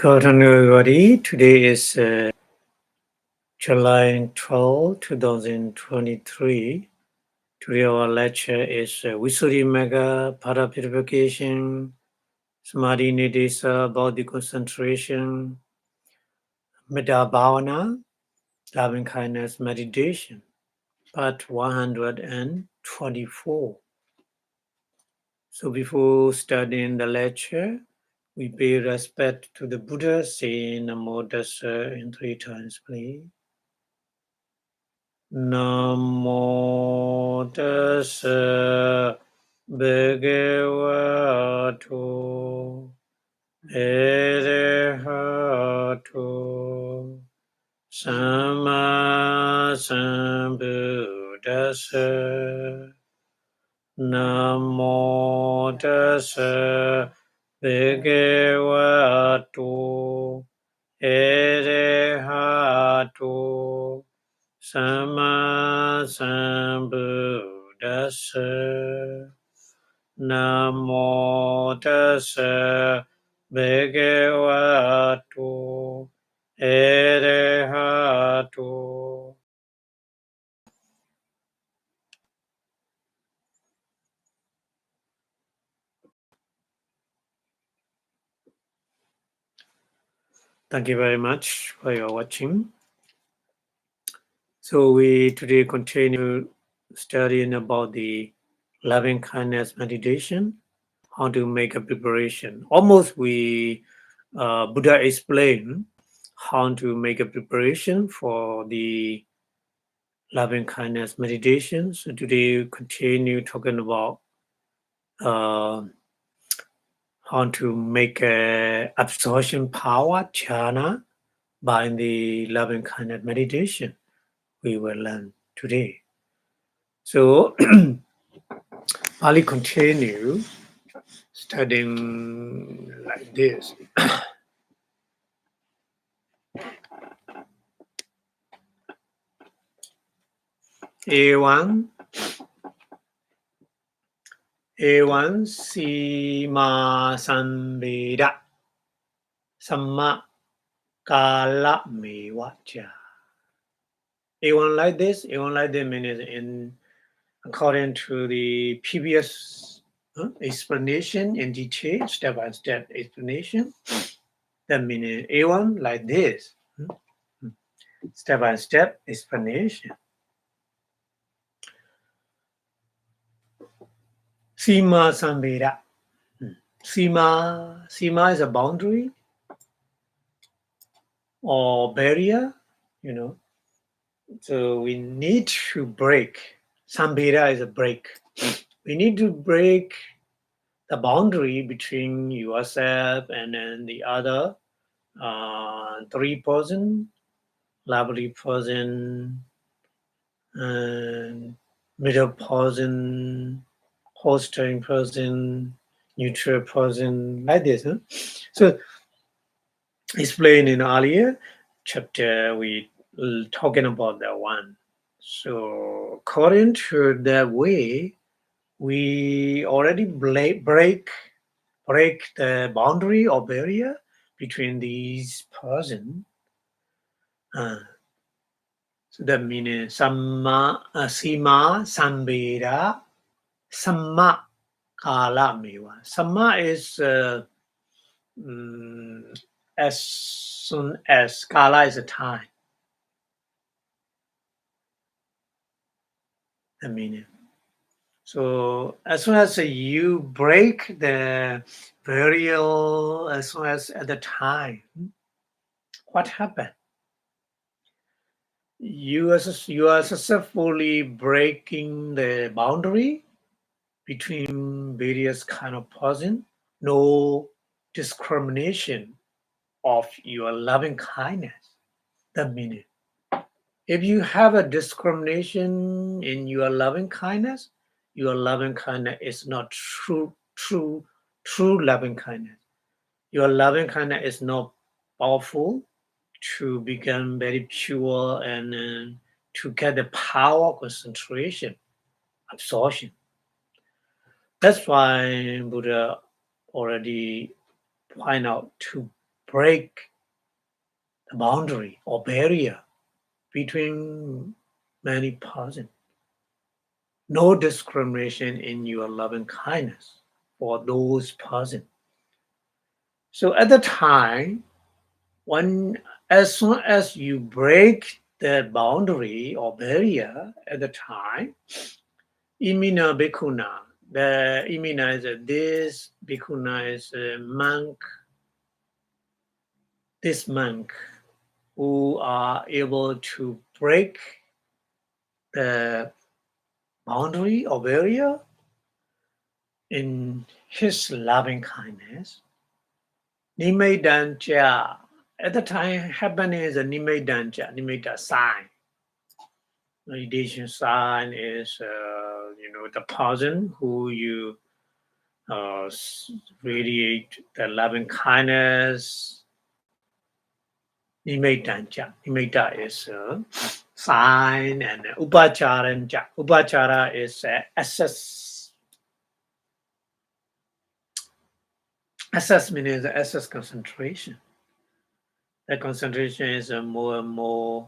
Good afternoon, everybody. Today is July 12, 2023. Today our lecture is Visuddhimagga, Para Purification, Samadhi Nidesa, Body Concentration, Metta Bhavana, Loving Kindness Meditation, Part 124. So before starting the lecture, we pay respect to the Buddha, saying Namo Tassa in 3 times, please. Namo Tassa Bhagavato Arahato Samma Sambuddhassa. Namo Tassa Bhagavato Arahato Samma Sambuddhassa. Namo Tassa Bhagavato Arahato. Thank you very much for your watching. So we today continue studying about the loving kindness meditation, how to make a preparation. Almost Buddha explained how to make a preparation for the loving kindness meditation. So today we continue talking about how to make a absorption power jhana by the loving kindness meditation we will learn today. So I'll continue studying like this. A1 Sima Sambeda Samma Kala Mewacha. A1 like this means in according to the previous explanation in detail, step-by-step explanation. That means A1 like this. Step-by-step explanation. Sima Sambeda. Sima is a boundary or barrier, So we need to break. Sambeda is a break. We need to break the boundary between yourself and then the other 3 person, lovely person, and middle person, hosting person, neutral person, like this. So explained in earlier chapter, we talking about that one. So according to that way, we already break the boundary or barrier between these person. So that means Sima Sambeda Samma Kala Mewa. Samma is as soon as Kala is a time. The meaning. So as soon as you break the barrier, as soon as at the time, what happened? You are successfully breaking the boundary between various kind of person. No discrimination of your loving kindness. That meaning. If you have a discrimination in your loving kindness is not true loving kindness. Your loving kindness is not powerful to become very pure and to get the power, concentration, absorption. That's why Buddha already point out to break the boundary or barrier between many persons. No discrimination in your loving kindness for those persons. So at the time, as soon as you break that boundary or barrier at the time, Imina Bhikkhuna, the Imina is this Bhikkhuna is a monk, this monk who are able to break the boundary or barrier in his loving kindness. Nimedancha. At the time, happening is a Nimedancha, Nimeda sign. Meditation sign is, the person who you radiate the loving kindness. Nimedancha. Nimeda is a sign, and Upacharancha. Upachara is assess. Assessment is assess concentration. The concentration is more and more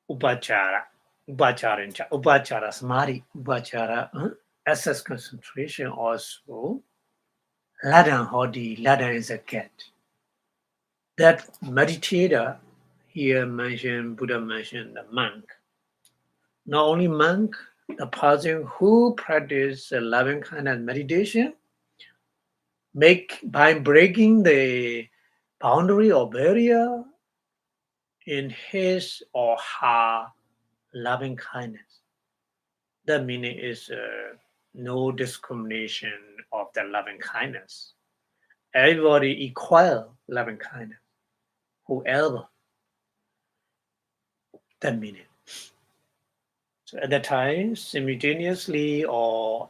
upachara, samadhi, assess concentration also. Ladan hodi, ladan is a cat. That meditator here mentioned, Buddha mentioned the monk. Not only monk, the person who practice loving kindness meditation, by breaking the boundary or barrier in his or her loving kindness. The meaning is no discrimination of the loving kindness. Everybody equal loving kindness, whoever. That meaning. So at that time, simultaneously or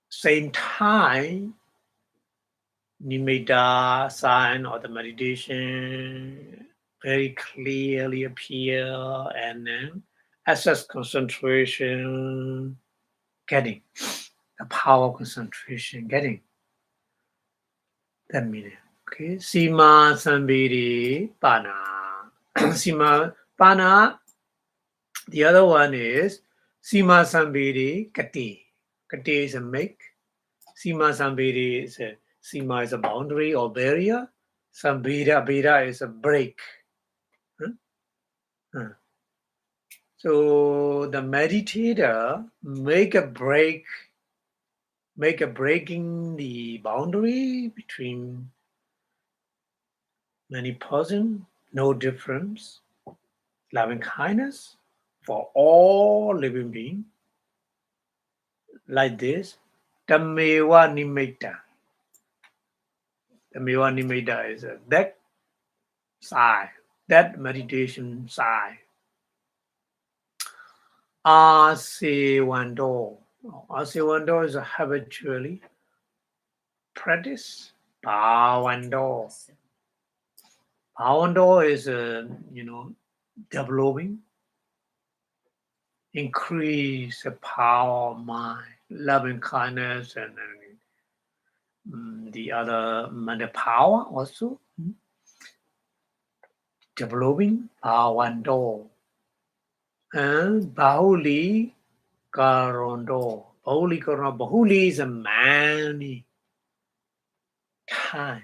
same time, Nimitta sign or the meditation very clearly appear, and then assess concentration, getting the power concentration, getting that meaning. Okay, Sima Sambiri Pana. Sima Pana. The other one is Sima Sambiri Kati. Kati is a make. Sima Sambiri is a Sima is a boundary or barrier. Bira is a break. So the meditator make a breaking the boundary between many persons, no difference, loving kindness for all living beings. Like this, Tammewa Nimitta. Tammewa Nimitta is that side, that meditation side. Asewando. Asewando is a habitually practice. Bhavando. Bhavando is developing, increase the power of mind, loving kindness, and the other mental power also. Developing Bhavando. And Bahuli Karondo. Bahuli Karondo. Bahuli is a many time.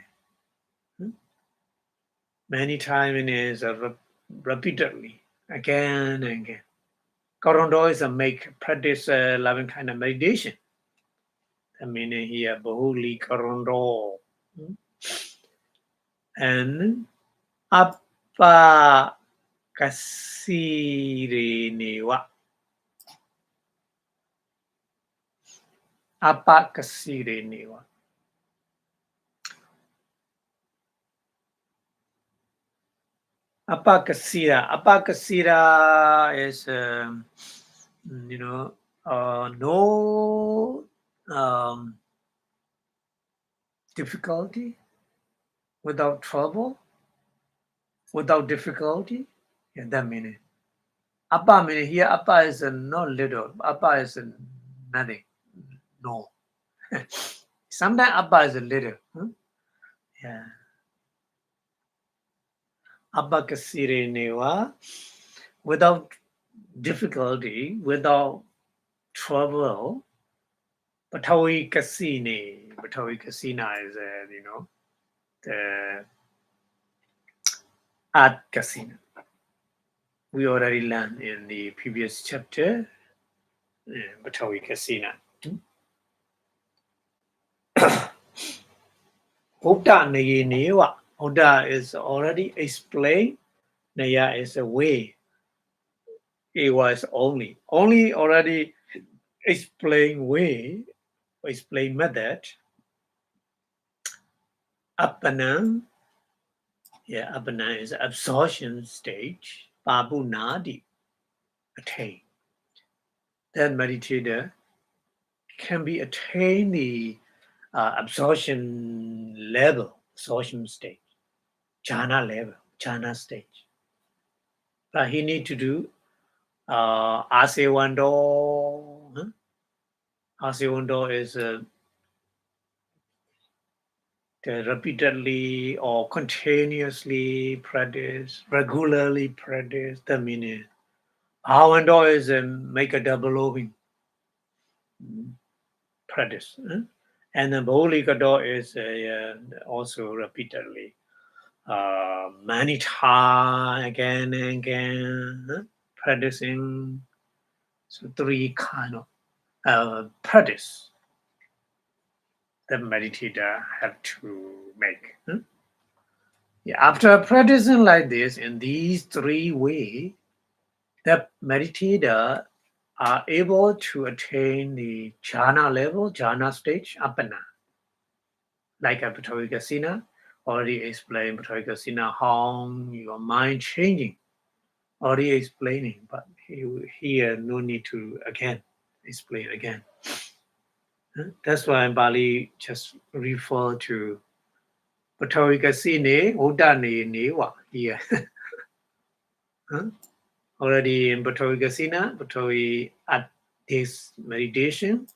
Many times it is repeatedly, again and again. Karondo is a practice loving kind of meditation. The meaning here, Bahuli Karondo. And Appa Kasirenewa. Apa Kasirenewa. Apa Kasira is no difficulty, without trouble, without difficulty. Yeah, that meaning. Apa meaning here, apa is not little, apa is nothing. No. Sometimes apa is a little. Yeah. Abakasirenewa, without difficulty, without trouble. Batawi Casine. Batawi Casina is, the art casino. We already learned in the previous chapter, Batawi Casina. Buddha Newa. Buddha is already explained. Naya is a way. It was only already explained way, explained method. Apana, yeah, apana is absorption stage. Babu Nadi attain. That meditator can be attain the absorption level, absorption stage, jhana level, jhana stage. But he need to do asewando. Huh? Asewando is repeatedly or continuously practice, regularly practice. The meaning. Awando is make a developing practice. Huh? And the Bholikado is also repeatedly. Many times again and again, practicing. So 3 kind of practice the meditator have to make. Yeah, after practicing like this in these 3 ways, the meditator are able to attain the jhana level, jhana stage, apana. Like a Purification, already explained Purification, how your mind changing. Already explaining, but here no need to again explain again. That's why Bali just refer to Purification, Udane Newa here. Already in Purification, Puri at this meditation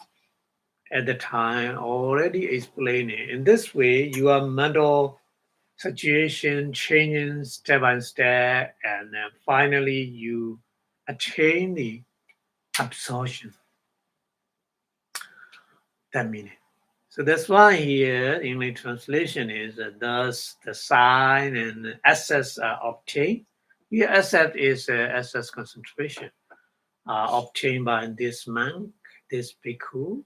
at the time already explained it. In this way, your mental situation changing step by step, and then finally you attain the absorption. That meaning. So that's why here English translation is thus the sign and access are obtained. Here access is access concentration obtained by this monk, this bhikkhu,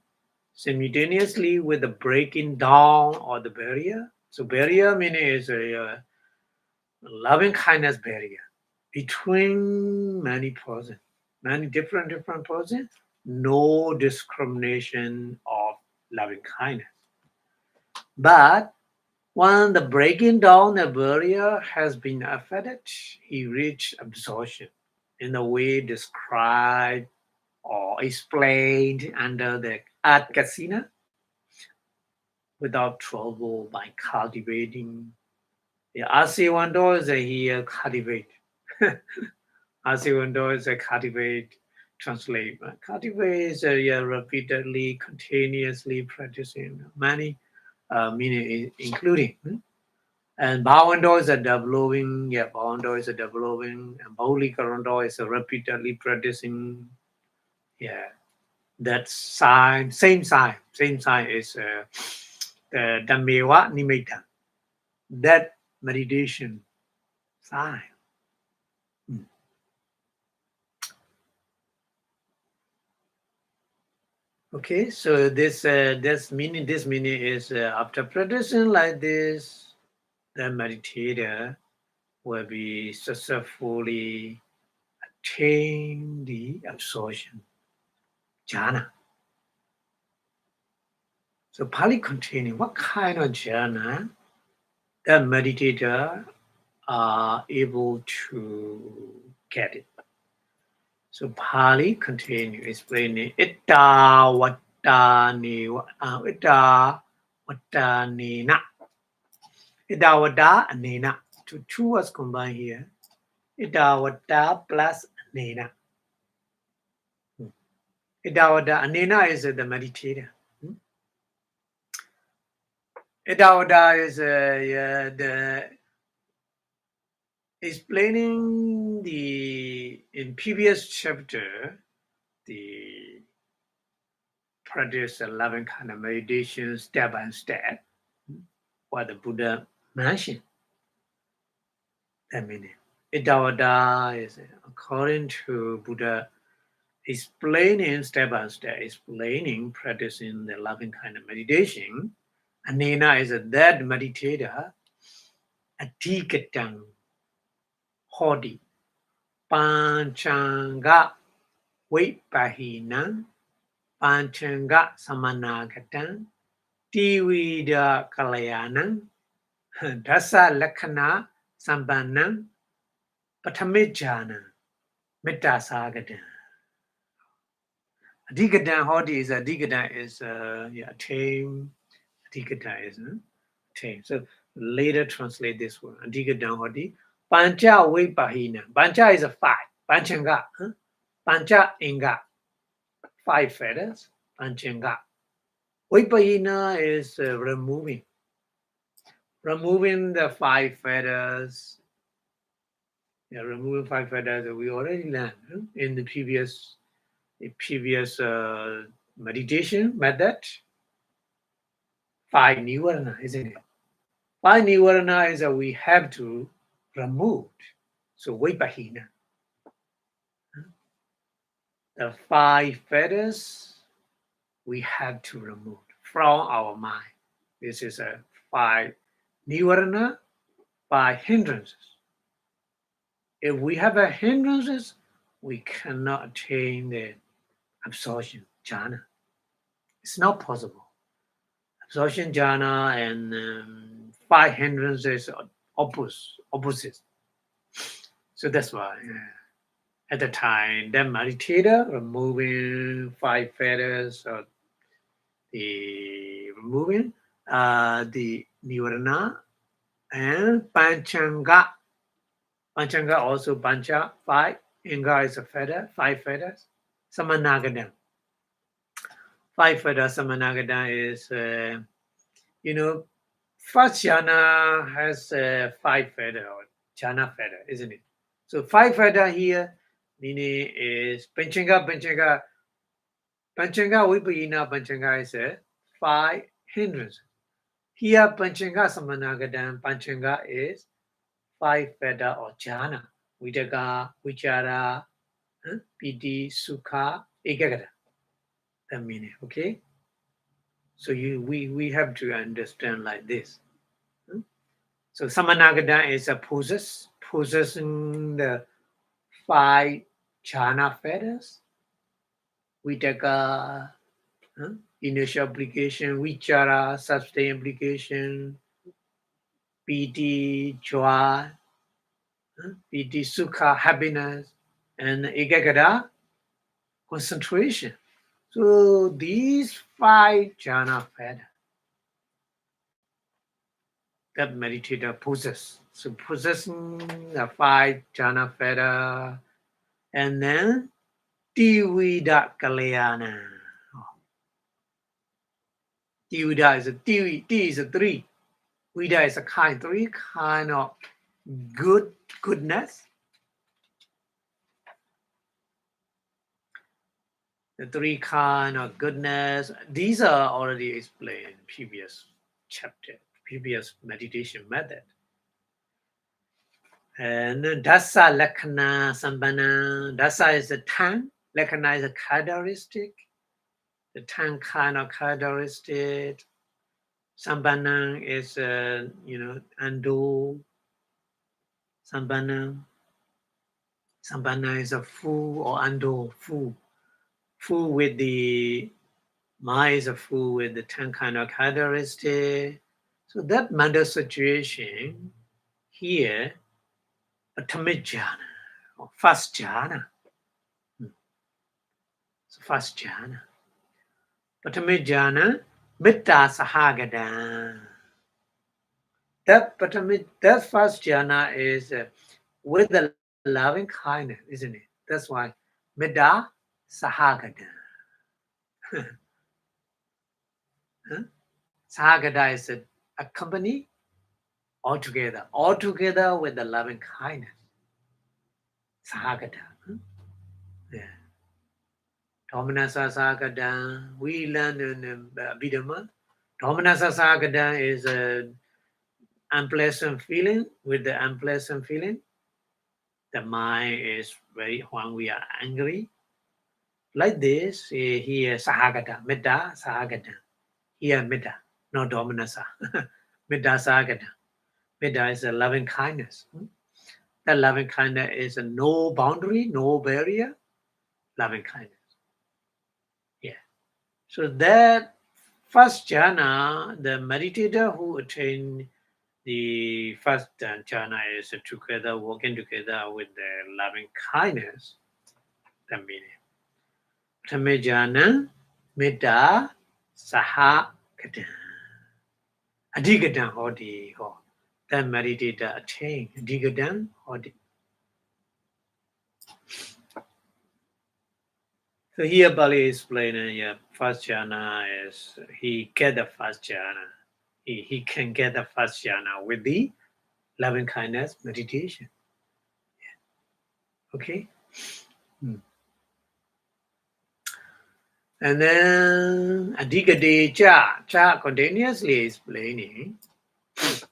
simultaneously with the breaking down of the barrier. So barrier meaning is a loving kindness barrier between many persons, many different persons, no discrimination of loving kindness. But when the breaking down the barrier has been affected, he reached absorption in the way described or explained under the art casino without trouble by cultivating. The Asiwando is here cultivate. Asiwando is a cultivate translate. Cultivate is repeatedly, continuously practicing many meaning including. And Bhavando is a developing, Bhavando is a developing, and Baulikarando is a repeatedly practicing. Yeah, that sign, same sign is the Dhammewa Nimitta. That meditation sign. Okay, so this meaning is after practicing like this, the meditator will be successfully attain the absorption jhana. So Pali continue, what kind of jhana the meditator are able to get it? So Pali continue explaining itta vatta nena. Itta vatta nena. Two words combined here. Itta vatta plus nena. Itta vatta nena is the meditator. Idawada is the explaining the in previous chapter the practice 11 kind of meditation step by step what the Buddha mentioned. That meaning Idawada is according to Buddha explaining step by step, explaining practicing the loving kind of meditation. Anena is that meditator Adhikatang Hodi Panchanga Vipassanā Panchanga Samanagatan Tivida Kalayanam Dasa Lakkhana Sampanam Patamijjhana Mittasagatan. Adhikatan Hodi is Adhikatan is tame. Adhikatan is tame. So later translate this word. Adhikatan Hodi. Pancha Vipassanā. Pancha is a 5. Panchanga. Pancha Inga. 5 feathers. Panchanga. Vipassanā is removing the 5 feathers. Yeah, removing 5 feathers we already learned in the previous meditation method. 5 nivarana, isn't it? 5 nivarana is that we have to remove. So Vipassanā. The 5 feathers we have to remove from our mind. This is a 5 nivarana, 5 hindrances. If we have a hindrances, we cannot attain the absorption jhana. It's not possible. Absorption jhana and 5 hindrances are opposite. So that's why at the time, that meditator removing 5 feathers or removing the nivarana and panchanga. Panchanga also pancha 5. Inga is a feather, 5 feathers. Samanagada. 5 feathers Samanagada is, first jhana has 5 feather or jhana feather, isn't it? So 5 feather here, meaning is Panchanga, Vipassanā, Panchanga is 5 hindrance. Here Panchanga Samanagada, Panchanga is 5 feather or jhana. Vitaka, Vichara, Piti, Sukha, Ekagata. That meaning, okay? So we have to understand like this. So Samanagada is a possessing the 5 jhana feathers. Vitaka, initial application, Vichara, sustained application, Piti, joy, Piti, Sukha, happiness, and Ekagata, concentration. So these 5 jhana feathers that meditator possess. So possessing the 5 jhana feather, and then Tivida Kalayana. Tivida is a T is a 3. Vida is a kind, 3 kind of goodness. The 3 kind of goodness. These are already explained in previous chapter, previous meditation method. And Dasa Lakkhana Sampanā. Dasa is the 10. Lakkhana is a characteristic. The 10 kind of characteristic. Sampanā is ando. Sampanā is a full or ando, full. Full with the mind is a full with the 10 kind of characteristic. So that mental situation here, Patamijjhana or first jhana. So first jhana. Patamijjhana, Mittasagata. That first jhana is with the loving kindness, isn't it? That's why Mitta Sahagata. Sahagata is accompany all together with the loving kindness. Sahagata. Yeah. Domanasa Sahagata. We learn in Abhidhamma. Domanasa Sahagata is an unpleasant feeling. With the unpleasant feeling, the mind is very, when we are angry. Like this, here Sahagata, Metta Sahagata. Here Metta, not Domanasa. Metta Sahagata. Metta is a loving kindness. That loving kindness is a no boundary, no barrier, loving kindness. Yeah. So that first jhana, the meditator who attain the first jhana is together, working together with the loving kindness. The meaning. Prithama jhana, metta, saha, gata. Adhigatan hodi ho. That meditator attain adhigatan hodi. So here Bali is explaining, first jhana is he get the first jhana. He can get the first jhana with the loving kindness meditation. Okay? And then Adhikade cha continuously explaining.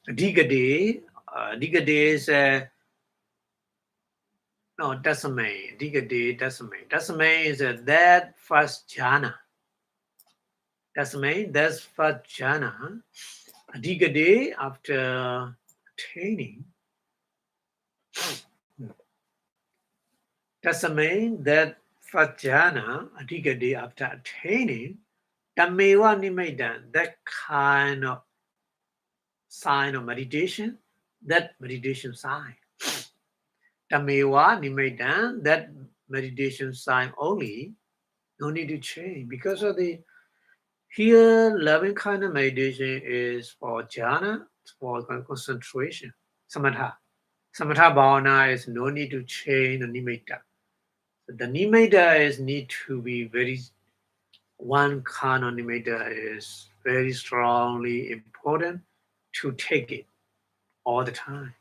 Adhikade is no, Dasame. Dasame is that first jhana. Dasame, that's first jhana. Adhikade, after attaining. Dasame, that first jhana, Adhikade, after attaining, Dhammeva Nimedan, that kind of sign of meditation, that meditation sign. Dhammeva Nimedan, that meditation sign only, no need to change. Because of the here, loving kind of meditation is for jhana, for concentration. Samatha. Samatha bhavana is no need to change the nimitta. The nimitta is need to be very, one kind of nimitta is very strongly important to take it all the time.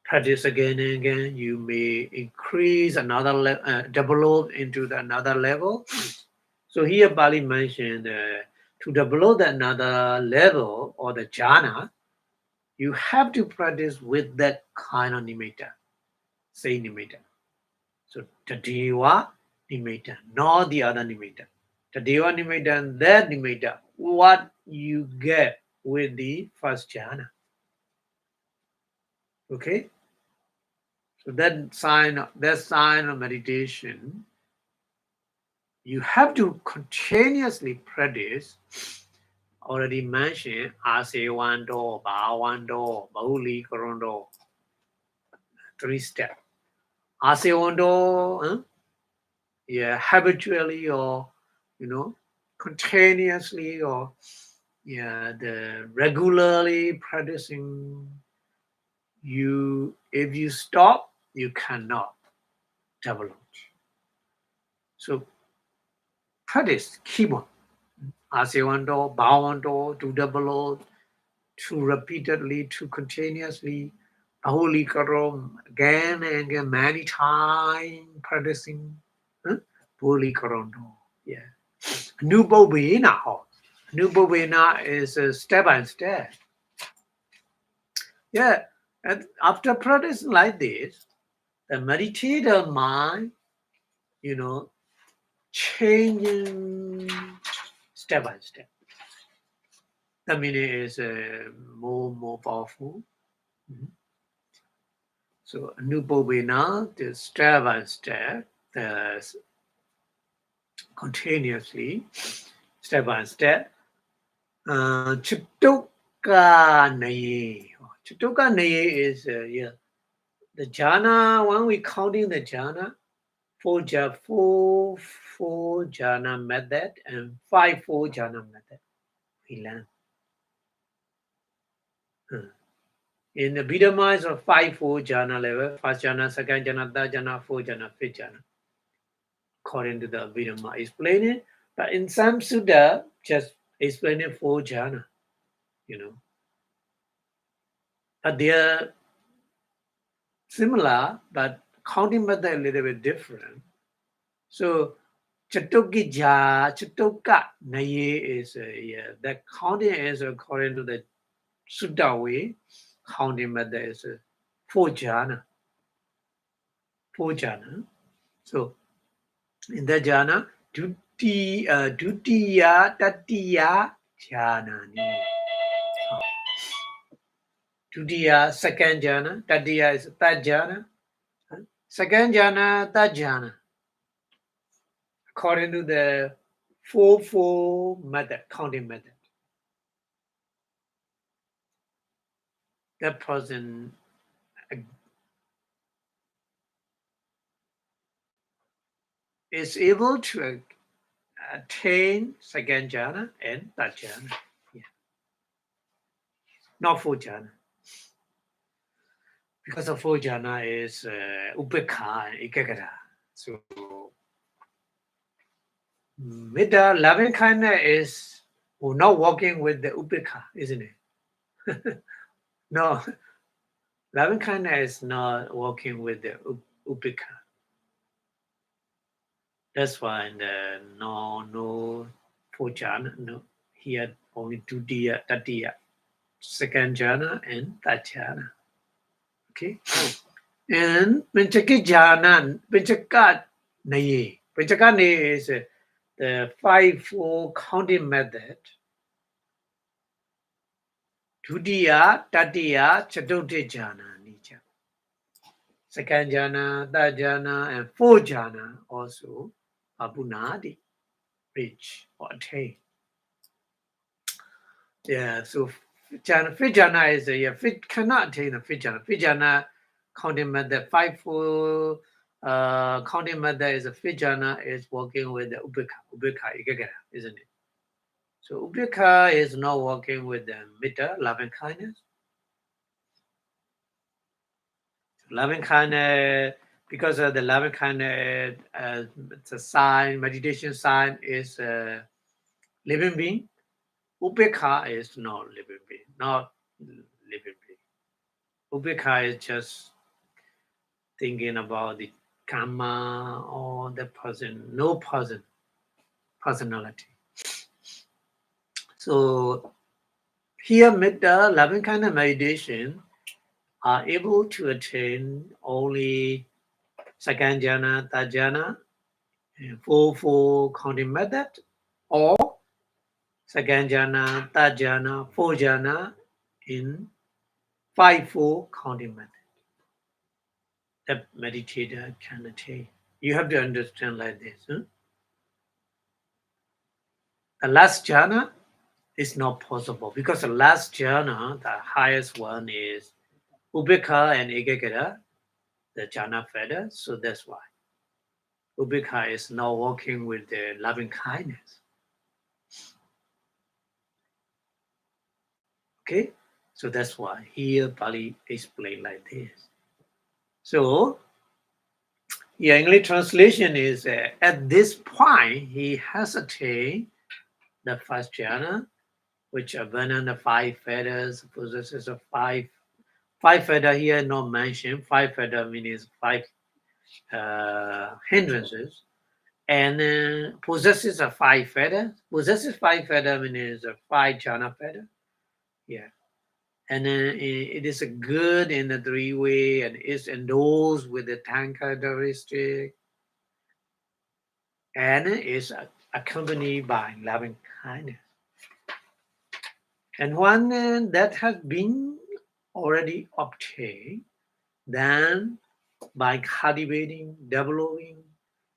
Practice again and again. You may increase another level, develop into another level. So here Bali mentioned to develop another level or the jhana, you have to practice with that kind of nimitta, say nimitta. So Tadeva nimitta, not the other nimitta. Tadeva nimitta and that nimitta, what you get with the first jhana. Okay? So that sign of meditation, you have to continuously practice. Already mentioned Asewando, Bhavando, Bahuli Karondo. 3 steps. Asewando, habitually or continuously or the regularly practicing. If you stop, you cannot develop. So practice, keep on. Asewando, Bhavando, to develop, to repeatedly, to continuously, Holy Karom, again and again, many times practicing. Holy Karondo, yeah. Nubobina, Nubobina is a step by step. Yeah, and after practicing like this, the meditator mind, changing step by step. The meaning is more powerful. So Nubobina, the step by step, continuously, step by step. Chittuka Naye. Chittuka Naye is the jhana. When we counting the jhana, four jhana method and 5 jhana method. We learn. In the Abhidhamma is a 5 jhana level. First jhana, second jhana, third jhana, fourth jhana, fifth jhana. According to the Abhidhamma, explain it. But in some Sutta, just explain it 4 jhana. you know. But they are similar, but counting method a little bit different. So Chatuka Naye is the counting is according to the Sutta way. Counting method is 4 jhana. 4 jhana. So in the jhana, Dutiya Tatiya jhana. Dutiya, second jhana. Tatiya is third jhana. Second jhana, third jhana. According to the 4 method, counting method. That person is able to attain second jhana and third jhana. Yeah. Not 4 jhana. Because the 4 jhana is upekha and ekagata. So Metta, loving kindness is not working with the upekha, isn't it? No, loving kindness is not working with the upekha. That's why the no 4 jhana, no. Here only Dutiya, Tatiya, second jhana and third jhana. Okay. And Panchaka jhana, Panchaka naye. Panchaka naye is the 5-4 counting method. Dutiya, Tatiya, Chatuthi jhana. Second jhana, third jhana, and 4 jhana also abunadi, reach or attain. Yeah, so jhana, fifth jhana is fifth cannot attain the fifth jhana. Fifth jhana counting method 5-4 counting method is a fifth jhana is working with the ubekha ikagara, isn't it? So ubekha is not working with the metta, loving kindness. Loving kindness, because of the loving kindness, it's a sign, meditation sign is living being. Upekha is not living being, not living being. Upekha is just thinking about the karma or the person, no person, personality. So here, metta, loving kindness meditation are able to attain only second jhana, third jhana, 4 counting method, or second jhana, third jhana, 4 jhana in 5-4 counting method. That meditator can attain. You have to understand like this. Huh? The last jhana is not possible because the last jhana, the highest one, is ubekha and ekagata, the jhana feather. So that's why ubekha is not working with the loving kindness. Okay, so that's why here Pali explained like this. So, yeah, English translation is at this point he has attained the first jhana, which abandon the 5 fetters, possesses of 5 fetter here not mentioned. 5 fetter means 5 hindrances, and possesses a 5 fetter. Possesses 5 fetter means a 5 jhana fetter. Yeah. And then it is a good in the 3-way and is endorsed with the 10 characteristic, and is accompanied by loving kindness. And when that has been already obtained, then by cultivating, developing,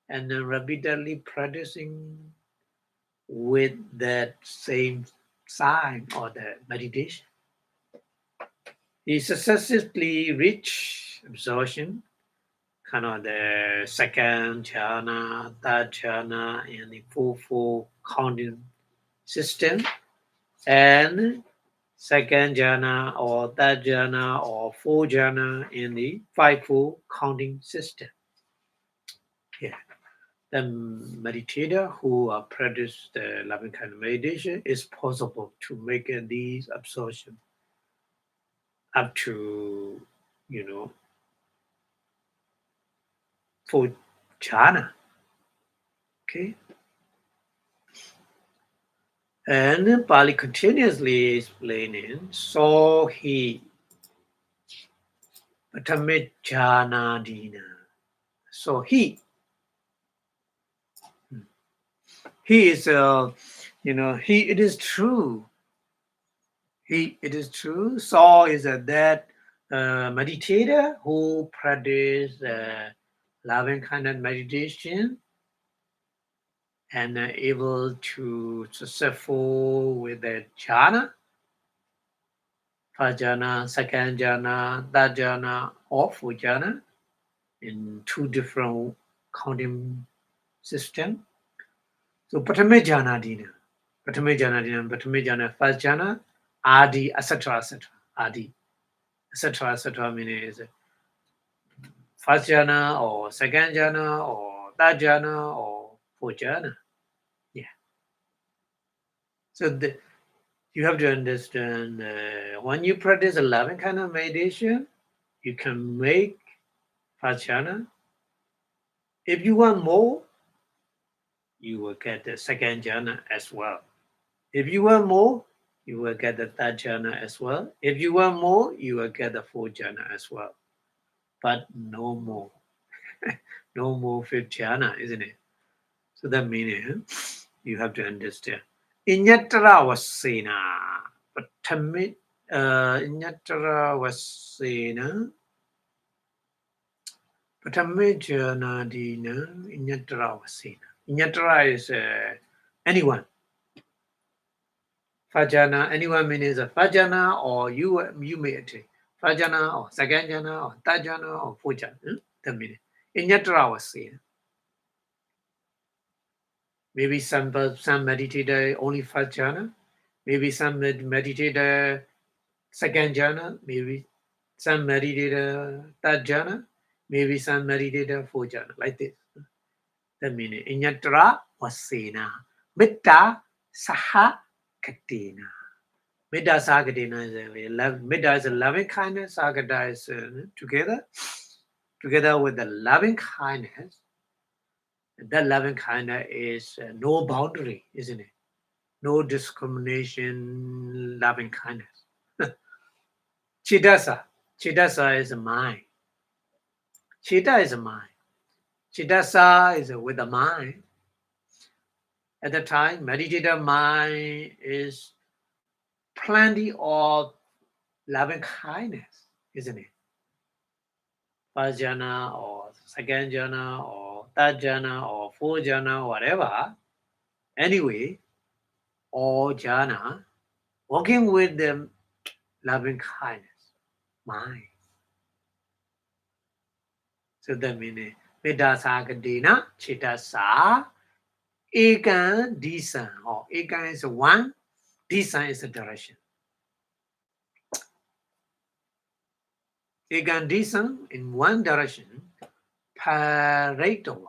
and then repeatedly practicing with that same sign or the meditation, he successively reach absorption, kind of the second jhana, third jhana, and the 4 counting system, and second jhana or third jhana or 4 jhana in the 5-4 counting system. Yeah. the meditator who practice the loving kind of meditation, it's possible to make these absorption up to, you know, for jhana. Okay. And Pali continuously explaining, so he Patame Janadina. So he is he, it is true. It is true. So is that meditator who practice loving kind of meditation and able to successful with the jhana, first jhana, second jhana, third jhana, or fourth jhana in two different counting system. So Patame Janadina, Patame Jana, first jhana, Adi, etc. Adi, etc. Meaning is first jhana or second jhana or third jhana or fourth jhana. Yeah. So you have to understand when you practice a loving kind of meditation, you can make first jhana. If you want more, you will get the second jhana as well. If you want more, you will get the third jhana as well. If you want more, you will get the fourth jhana as well. But no more. No more fifth jhana, isn't it? So that means you have to understand. Inyatara wasena. Patami Inyatara wasena. Patami jhana dina. Inyatara wasena. Inyatara is anyone. Fajana, anyone means a fajana or you may take fajana or second jhana or third jhana or fourth jhana. That means Inyatara wasena. Maybe some meditator only first jhana, maybe some meditator second jhana, maybe some meditator third jhana, maybe some meditator fourth jhana, like this. That means Inyatra wasena. Mitta saha katina. Mitta saha katina is Mitta is a loving kindness, Sagata is together with the loving kindness. That loving kindness is no boundary, isn't it? No discrimination, loving kindness. Chittasa is a mind. Chitta is a mind. Chittasa is with the mind. At the time, meditative mind is plenty of loving kindness, isn't it? First jhana or second jhana or third jhana or fourth jhana, whatever. Anyway, all jhana, working with the loving kindness, mind. So that means Vedasakadena Chittasa Ekan Disan. Or Ekan is one, Disan is a direction. Ekan Disan in one direction, Paredoa.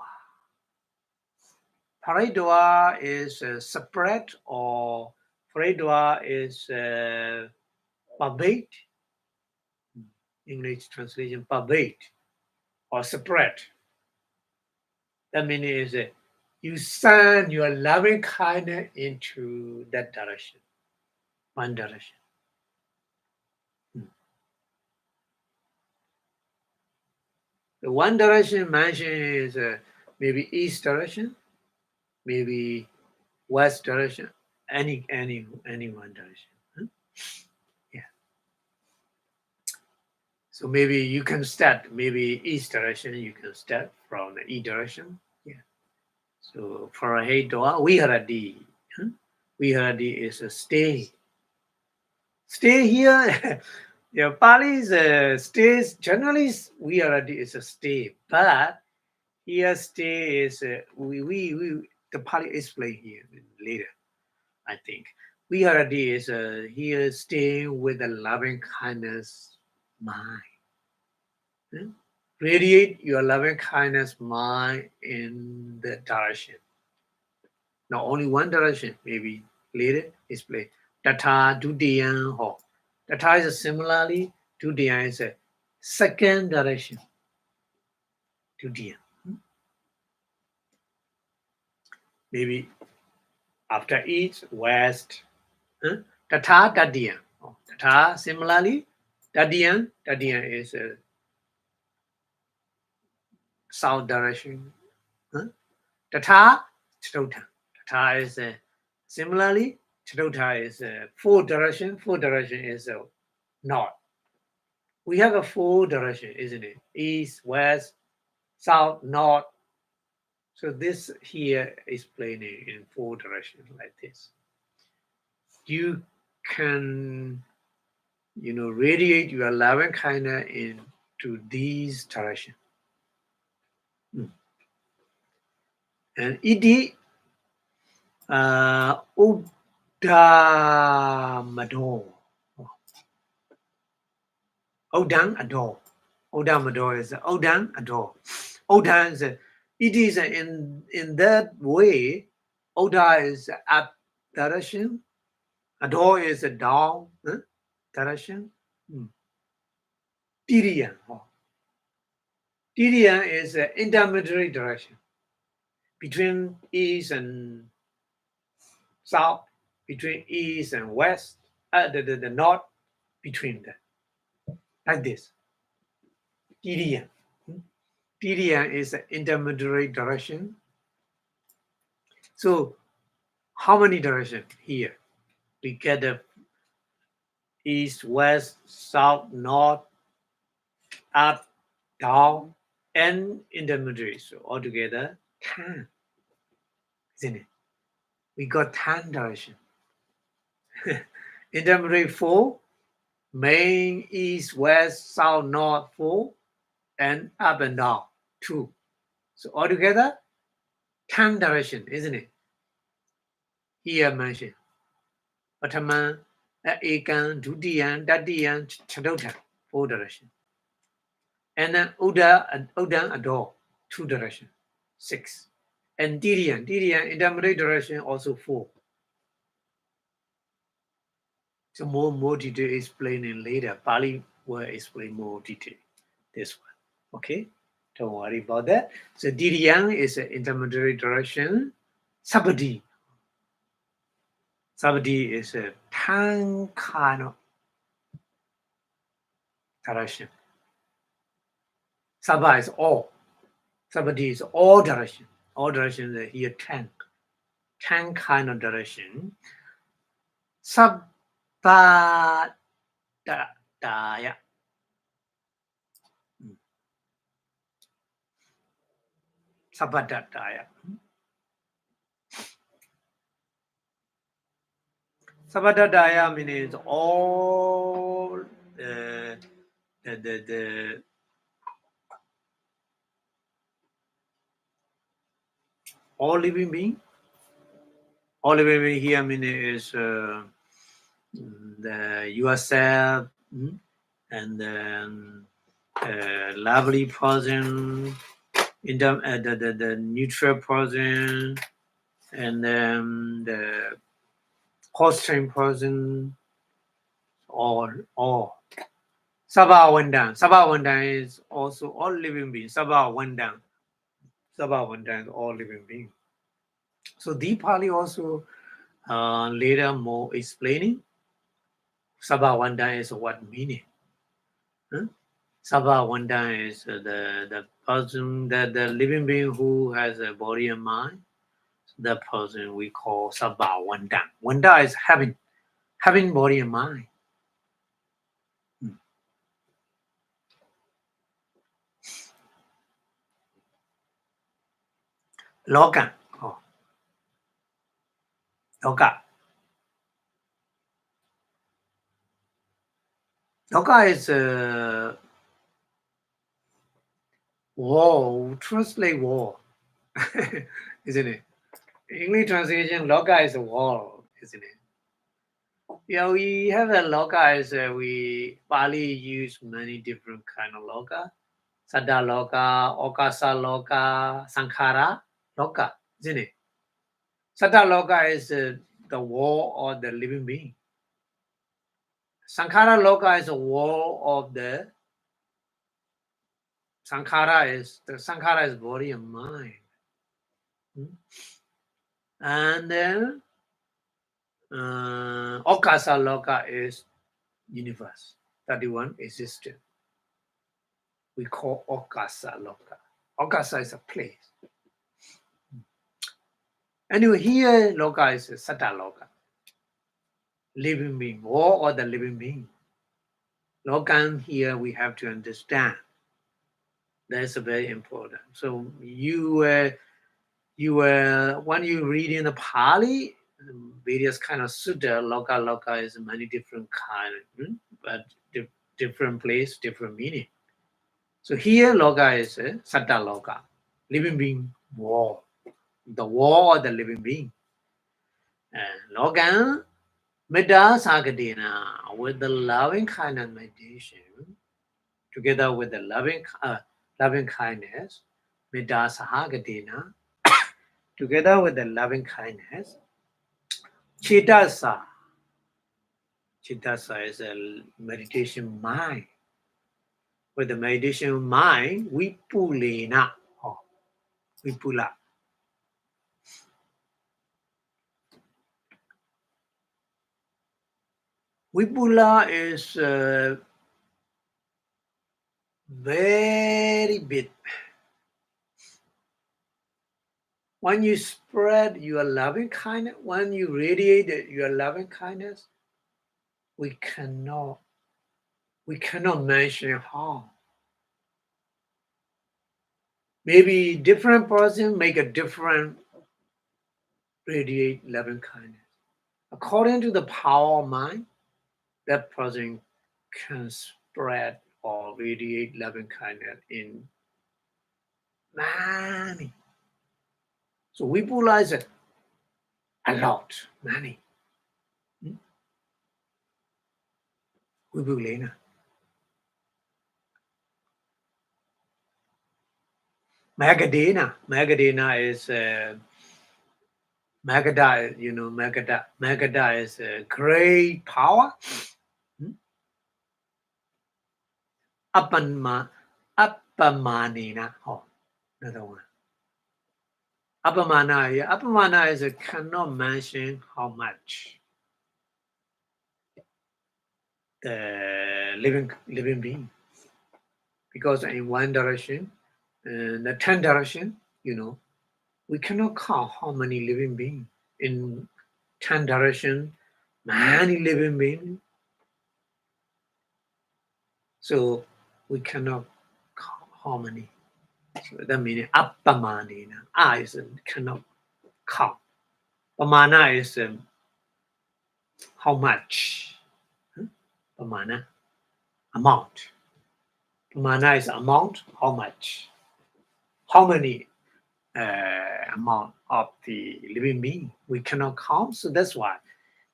Paredoa is separate, or Paredoa is pervade. English translation, pervade or separate. That means you send your loving kindness into that direction, one direction. The one direction mentioned is maybe east direction, maybe west direction, any one direction. Yeah. So maybe you can start maybe east direction. You can start from the east direction. Yeah. So for a hey doa, viharadi. Viharadi is a stay. Stay here. Yeah, Pali's stays generally viharadi is a stay, but here stay is we the Pali explain here later. I think viharadi is here staying with a loving kindness mind. radiate your loving kindness mind in the direction. Not only one direction, maybe later explain. Tata Dudiyan Ho. Tata is similarly, Dudiyan is a second direction. Dudiyan. Maybe after east, west. Tata Dadiyan. Tata similarly, Dadiyan is a south direction. Tata Chatota. Tata is similarly, Chatota is four direction. Four direction is north. We have a four direction, isn't it? East, west, south, north. So this here is explaining in four directions like this. You can, radiate your loving kindness into these directions. And iti Udamado. Odang adore. Odamado is Odang adore. Oda is it is in that way. Oda is up direction. Adore is a down direction. Tiriyan. Tiriyan is an intermediary direction between east and south, between east and west, the north, between them. Like this. Tiriyan. Tiriyan is an intermediary direction. So how many directions here? We get the east, west, south, north, up, down, and intermediary. So altogether 10. Isn't it? We got 10 directions. Intermediary 4, main, east, west, south, north 4, and up and down 2. So altogether 10 directions, isn't it? Here mentioned. Pratama, Ekan, Dutiyan, Tatiyan, Chatota, 4 directions. And then Udan, Ador, 2 directions, 6. And Tiriyan, intermediate direction, also 4. So more detail explaining later. Pali will explain more detail. This one. Okay? Don't worry about that. So Tiriyan is an intermediate direction. Sabadi. Sabadi is a Tankano direction. Sabha is all. Sabadi is all direction. All directions are here 10. 10 kind of direction. Sabadaya. Sabadaya. Sabadaya means all the all living being. All living being here means the yourself and then lovely person, in the neutral person, and then the constrained person, all. Sabha Wandang. Sabha Wandang is also all living beings. Sabha Wandang is all living beings. So Deepali also later more explaining. Sabha Wandang is what meaning. Sabha Wandang is the person, the living being who has a body and mind. That person we call Sabha Wandang. Wanda is having body and mind. Loka. Loka. Loka is war. Translate war. Isn't it? English translation, Loka is a war, isn't it? Yeah, we have a Loka as we Bali use many different kind of Loka. Satta loka, okasa loka, sankhara loka, isn't it? Satta loka is the world of the living being. Sankhara loka is the world of the sankhara is body and mind. And then okasa loka is universe. 31 existence. We call okasa loka. Okasa is a place. Anyway, here loka is satta loka. Living being, all or the living being. Lokan here we have to understand. That's very important. So when you read in the Pali, various kind of sutta, loka is many different kind, but different place, different meaning. So here loka is satta loka, living being war, the war of the living being. And loka Metta Sagadina, with the loving kindness meditation, together with the loving kindness, Metta Sahagadina, together with the loving kindness, Chittasa. Chittasa is a meditation mind. With the meditation mind, Vipulena. Vipula. Vipula is very big. When you spread your loving kindness, when you radiate your loving kindness, we cannot mention how. Maybe different person make a different radiate loving kindness. According to the power of mind, that person can spread or radiate loving kindness in many. So we realize it a lot, many. We believe Magadena is Magada, Magada is a great power. Appamanina. Oh, another one. Appamana is cannot mention how much the living being. Because in one direction, the 10 direction, we cannot count how many living beings. In 10 direction, many living beings. So we cannot count how many. So that means appamanina. Is cannot count. Pamana is how much. Pamana, amount. Pamana is amount, how much. How many amount of the living being we cannot count. So that's why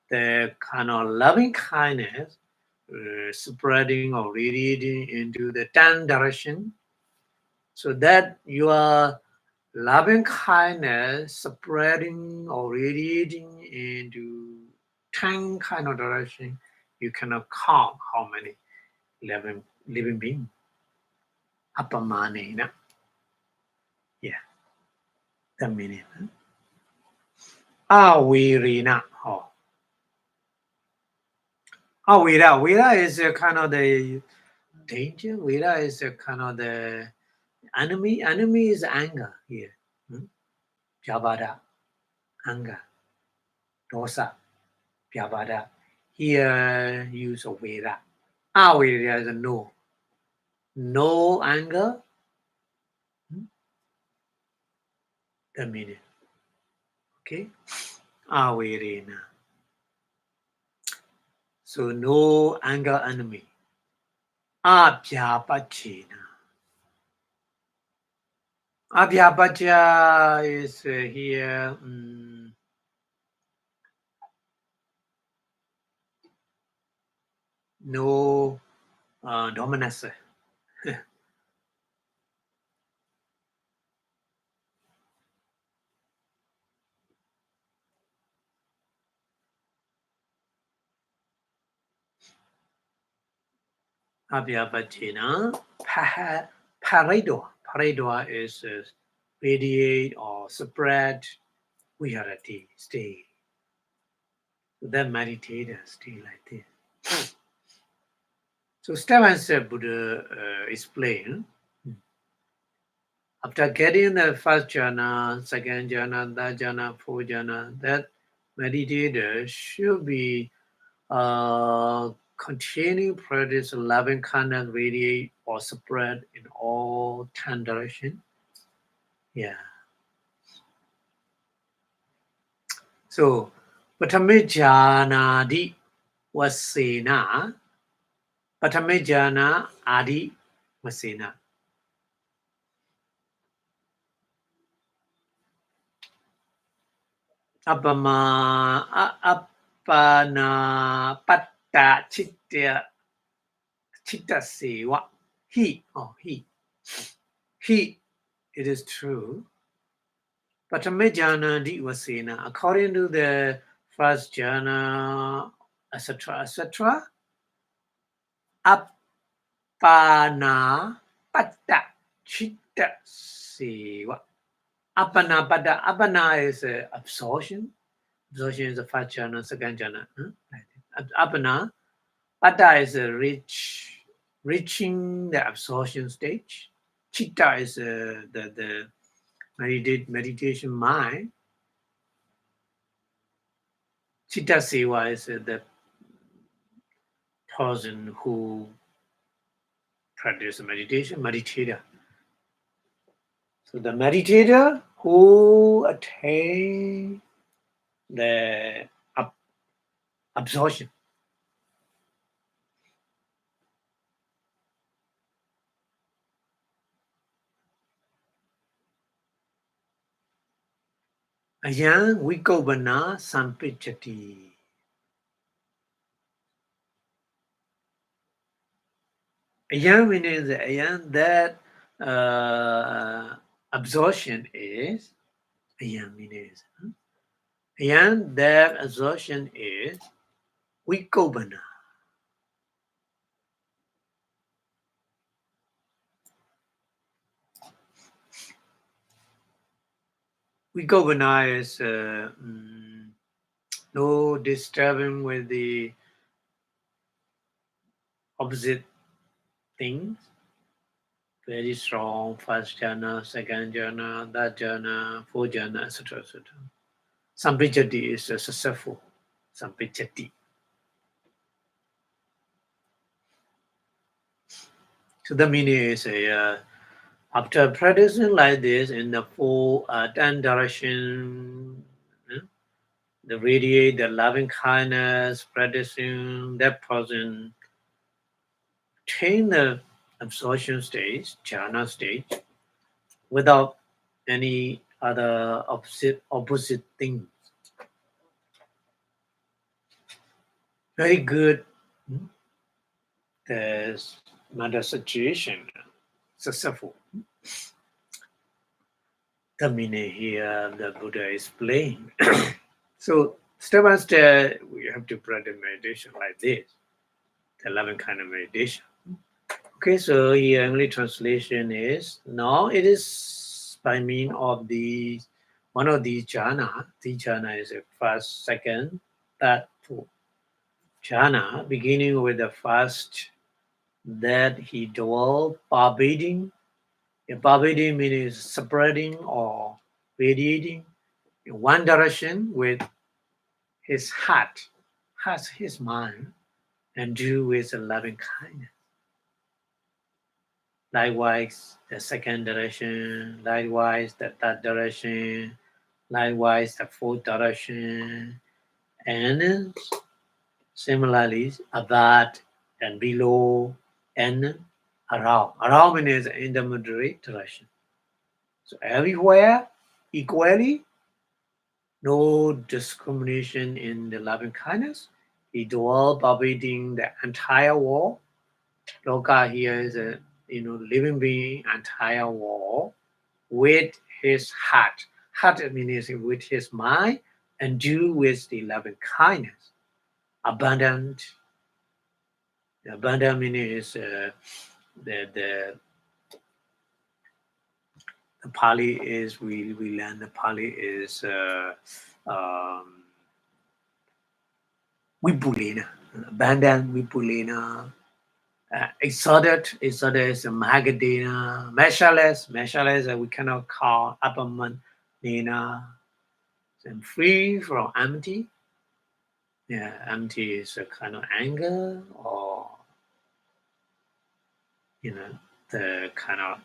the kind of loving kindness spreading or radiating into the 10 direction, so that your loving kindness spreading or radiating into 10 kind of direction, you cannot count how many living beings. Appamanena. Yeah, the meaning. Avirina. Vira is a kind of the danger. Vira is a kind of the enemy. Enemy is anger here. Pyabada, anger. Dosa, pyabada. Here use of Vira. Vira is a no. No anger. The meaning. Okay. Avirina. So no anger enemy. Abhyapachena. Abhyapacha is here. No dominance. Abhidhamma. Paradwa is radiate or spread viharati, stay. So that meditator stay like this. So step by step Buddha explain. After getting the first jhana, second jhana, third jhana, fourth jhana, that meditator should be continue practice loving kindness radiate or spread in all 10 directions. Yeah. So, Patamejana di wasena, Patamejana adi wasena. Appana patta chitta sewa. He, he, it is true. Patamejana di wasena, according to the first jhana, etc., etc., appana patta chitta sewa. Appana patta, appana is absorption. Absorption is the first jhana, second jhana. Appana, patta is reaching the absorption stage. Chitta is the meditation mind. Chitta Seva is the person who practices meditation, meditator. So the meditator who attain the absorption. Ayan Vikobana Sampichati. Ayan means ayan that absorption is ayan means ayan that absorption is Vikobana. Vikobana is no disturbing with the opposite things. Very strong, first jhana, second jhana, third jhana, fourth jhana, etc. etc. Sampichati is successful. Sampichati. So the meaning is after practicing like this in the 10 direction, the radiate, the loving kindness, practicing that person attain the absorption stage, jhana stage, without any other opposite things. Very good. There's another situation, successful. The meaning here the Buddha is playing. So step by step, we have to practice meditation like this, the loving kind of meditation. Okay, so here English translation is now it is by means of the one of these jhana. The jhana is the first, second, third, fourth. Jhana, beginning with the first, that he dwell pervading. Pervading means spreading or radiating in one direction with his heart, has his mind, and do with a loving kindness. Likewise, the second direction, likewise, the third direction, likewise, the fourth direction, and similarly, above and below and around. Around means in the moderate direction. So everywhere, equally, no discrimination in the loving kindness. He dwell pervading the entire world. Loka here is a living being, entire world with his heart. Heart means with his mind and do with the loving kindness. Abundant The Bandha meaning is the Pali is we learn the Pali is Vipulena. Bandhan Vipulena. Exodus is Mahagadena. Measureless we cannot call Apaman Nina. And free from empty. Yeah, empty is a kind of anger or the kind of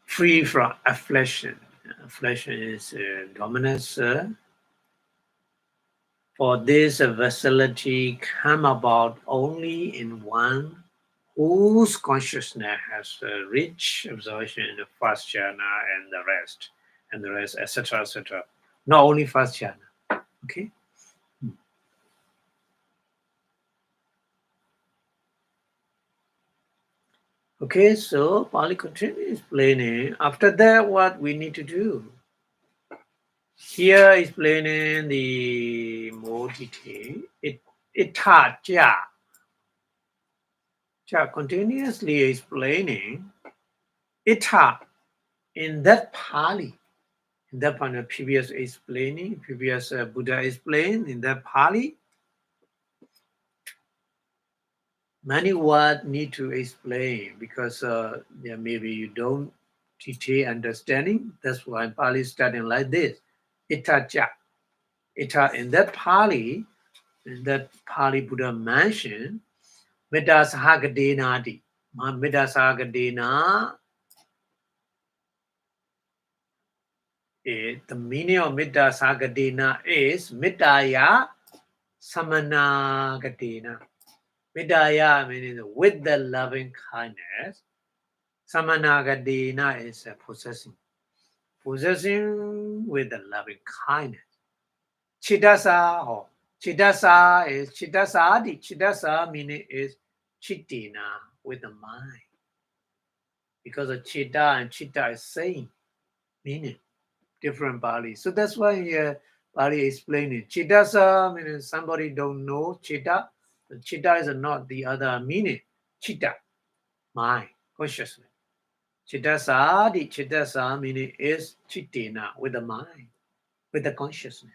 free from affliction. Affliction is dominance. For this facility come about only in one whose consciousness has rich absorption in the first jhana and the rest, etc., etc. Not only first jhana. Okay. Okay, so Pali continues explaining. After that, what we need to do? Here explaining the more detail. Itaja. Continuously explaining. Ita in that Pali. In that one, previous Buddha explained in that Pali. Many words need to explain because maybe you don't detail understanding. That's why Pali is starting like this. Itaja. Ita in that Pali Buddha mentioned Metta Sahagadena. Metta Sahagadena, the meaning of Metta Sahagadena is Mittaya Samanagadena. Mittaya meaning with the loving kindness. Samanagadena is possessing. Possessing with the loving kindness. Chittasa or Chittasa is Chittasadi. Chittasa meaning is Chittina with the mind. Because of Chitta and Chitta is same meaning, different Pali. So that's why Pali explaining. Chittasa meaning somebody don't know Chitta. The Chitta is not the other meaning. Chitta, mind, consciousness. Chittasadi, Chittasa meaning is Chittina with the mind, with the consciousness.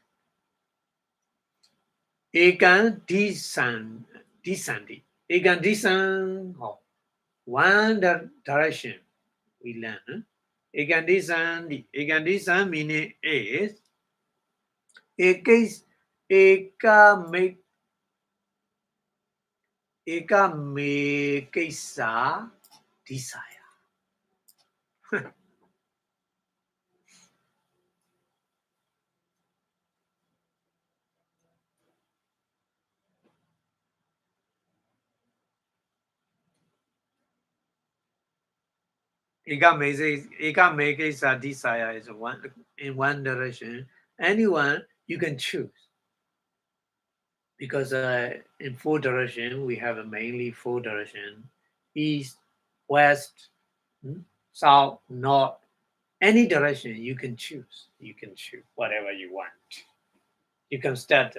Ekan desandi. Ekan desan, one direction we learn. Ekan desandi. Ekan desan meaning is eka make sa desire. Eka make sa desire is in one direction. Anyone you can choose. Because in four direction we have mainly four direction: east, west, south, north. Any direction you can choose. You can choose whatever you want. You can start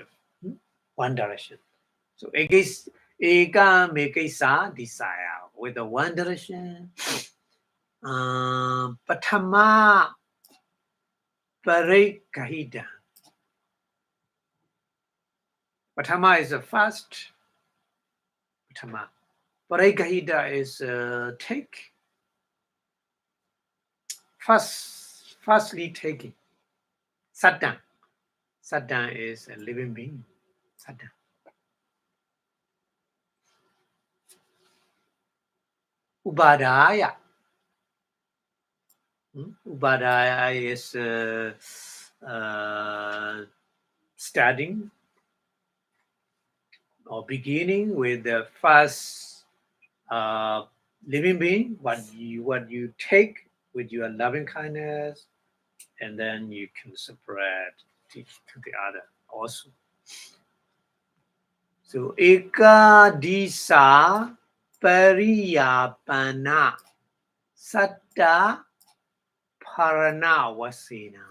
one direction. So eka make sa desire with the one direction. Patama parikahida. Patama is the first. Patama. Parikahida is take. Firstly taking. Satan. Satan is a living being. Satan. Ubadaya. Ubadaya is starting or beginning with the first living being, what you take with your loving kindness, and then you can spread to the other also. So eka disa pariyapana satta parana wasena.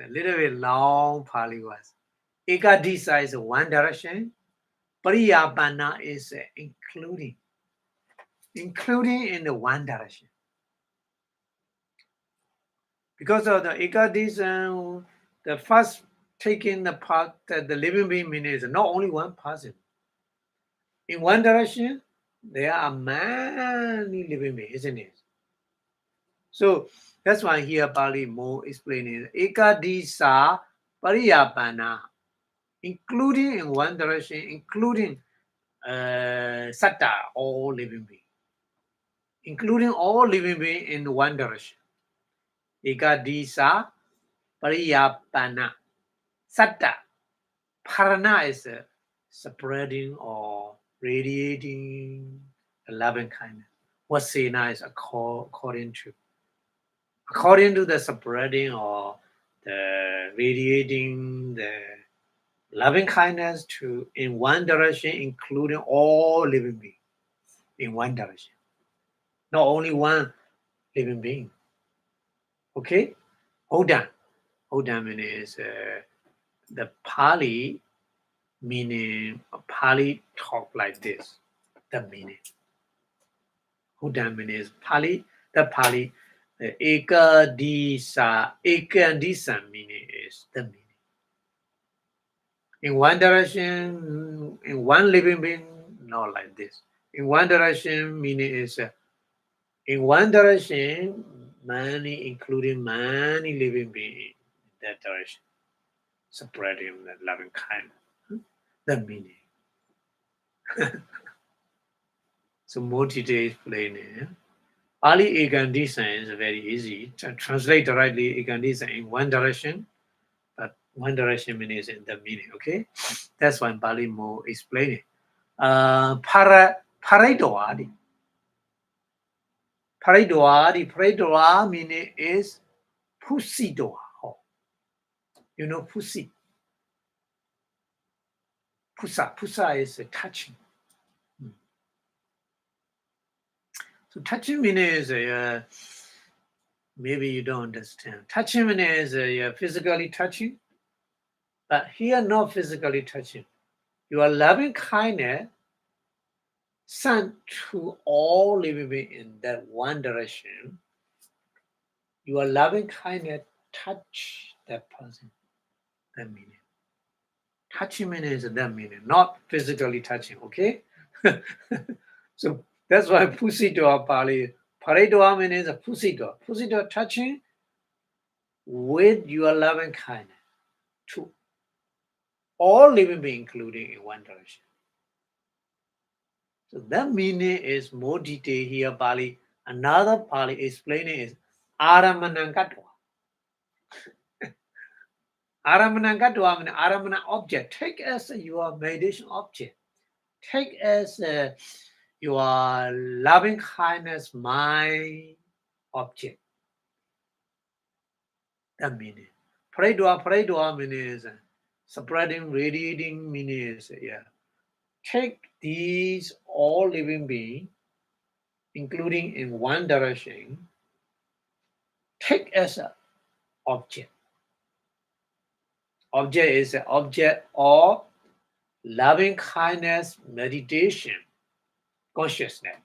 A little bit long Pali was. Ekadisa is one direction. Pariyapanna is including in the one direction. Because of the Ekadisa, the first taking the part that the living being means not only one person. In one direction, there are many living beings, isn't it? So that's why here Pali more explaining Ekadisa Pariyapanna, including in one direction, including Satta, all living beings, including all living beings in one direction. Ekadisa Pariyapanna. Satta. Parana is spreading or radiating the loving kindness. Vasena is according to the spreading or the radiating the loving kindness to in one direction, including all living beings in one direction. Not only one living being. Okay? Hold on. Hold on means the Pali meaning Pali talk like this. The meaning. Hudan means Pali. The Pali. Ekadisa meaning is the meaning. In one direction, in one living being, not like this. In one direction, meaning is in one direction, many, including many living beings in that direction, spreading the loving kindness. The meaning. So more details explaining. Pali Ekandisa is very easy. To translate directly Ekandisa in one direction, but one direction means in the meaning, okay? That's why Pali more explaining. Paridwadi. Paridwadi meaning is Pusidwa. You know Pusi. Pusa is touching. So touching means maybe you don't understand. Touching means physically touching, but here not physically touching. You are loving kindness sent to all living beings in that one direction. You are loving kindness touch that person. That meaning. Touching means that meaning, not physically touching, okay? So that's why Pusito Pali. Paredoa means a Pusito. Pusito touching with your loving kindness to all living beings, including in one direction. So that meaning is more detailed here, Pali. Another Pali explaining is Aramanangatwa. Aramanangatwa means Aramana object. Take as your meditation object. Take as your loving kindness mind object. That meaning. Paredwa means spreading, radiating means Take these all living beings, including in one direction, take as an object. Object is an object of loving kindness meditation, consciousness.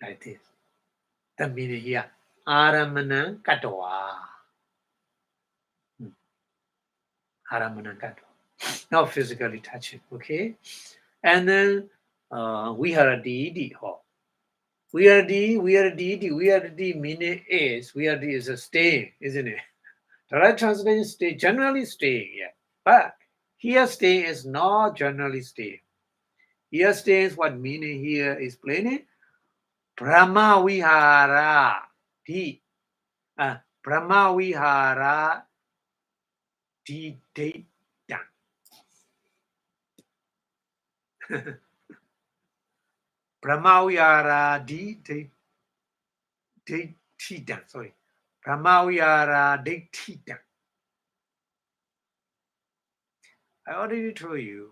Like this. The meaning here. Aramana katwa. Aramana katwa. Not physically touching, okay? And then we are a deity. We are the meaning is, we is a staying, isn't it? The right translation is stay, generally staying, yeah. But here staying is not generally staying. Here staying is what meaning here is plain. Brahma vihara di. Brahma vihara di data. Brahma vihara di data. Sorry. Brahma vihara di data. I already told you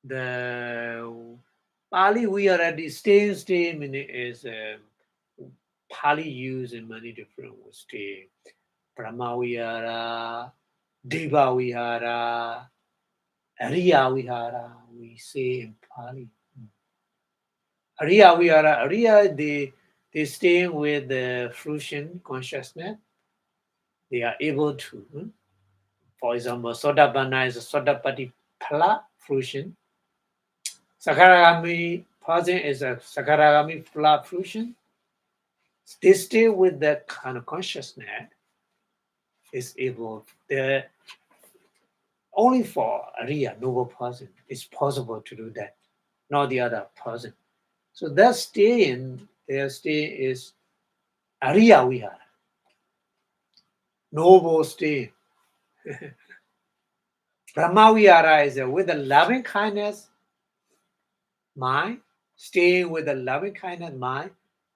the Pali we are at the stay meaning is Pali used in many different ways. Brahmavihara, Devavihara, Ariyavihara, we say in Pali. Ariya, they stay with the fruition consciousness. They are able to, for example, Sotapanna is a Sotapati Phala fruition. Sakaragami person is a Sakaragami Phala fruition. They stay with that kind of consciousness. Is able. Only for Ariya, noble person, it's possible to do that, not the other person. So their stay is Ariya Vihara, noble stay. Brahma Vihara is with a loving kindness mind, staying with a loving kindness mind.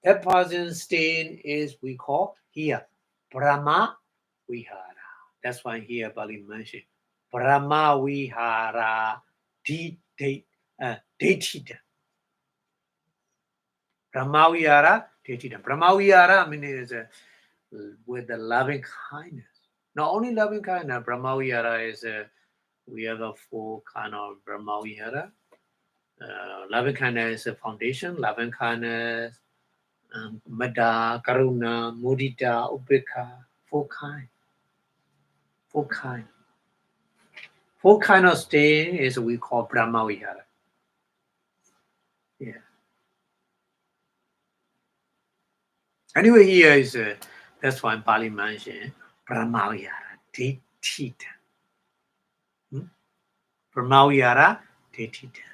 That person staying is we call here Brahma Vihara. That's why here Bali mentioned Brahma Vihara Detita. Brahma Vihara Detita. Brahma Vihara, I mean, is with the loving kindness. Not only loving kindness, Brahma Vihara is we have a full kind of Brahma Vihara. Loving kindness is a foundation. Loving kindness, Metta, Karuna, Mudita, Upekha, full kind. Full kind. Full kind of staying is we call Brahma Vihara. Yeah. Anyway, here is that's why Pali mentioned Brahma Vihara, Detita. Brahma Vihara, Detita.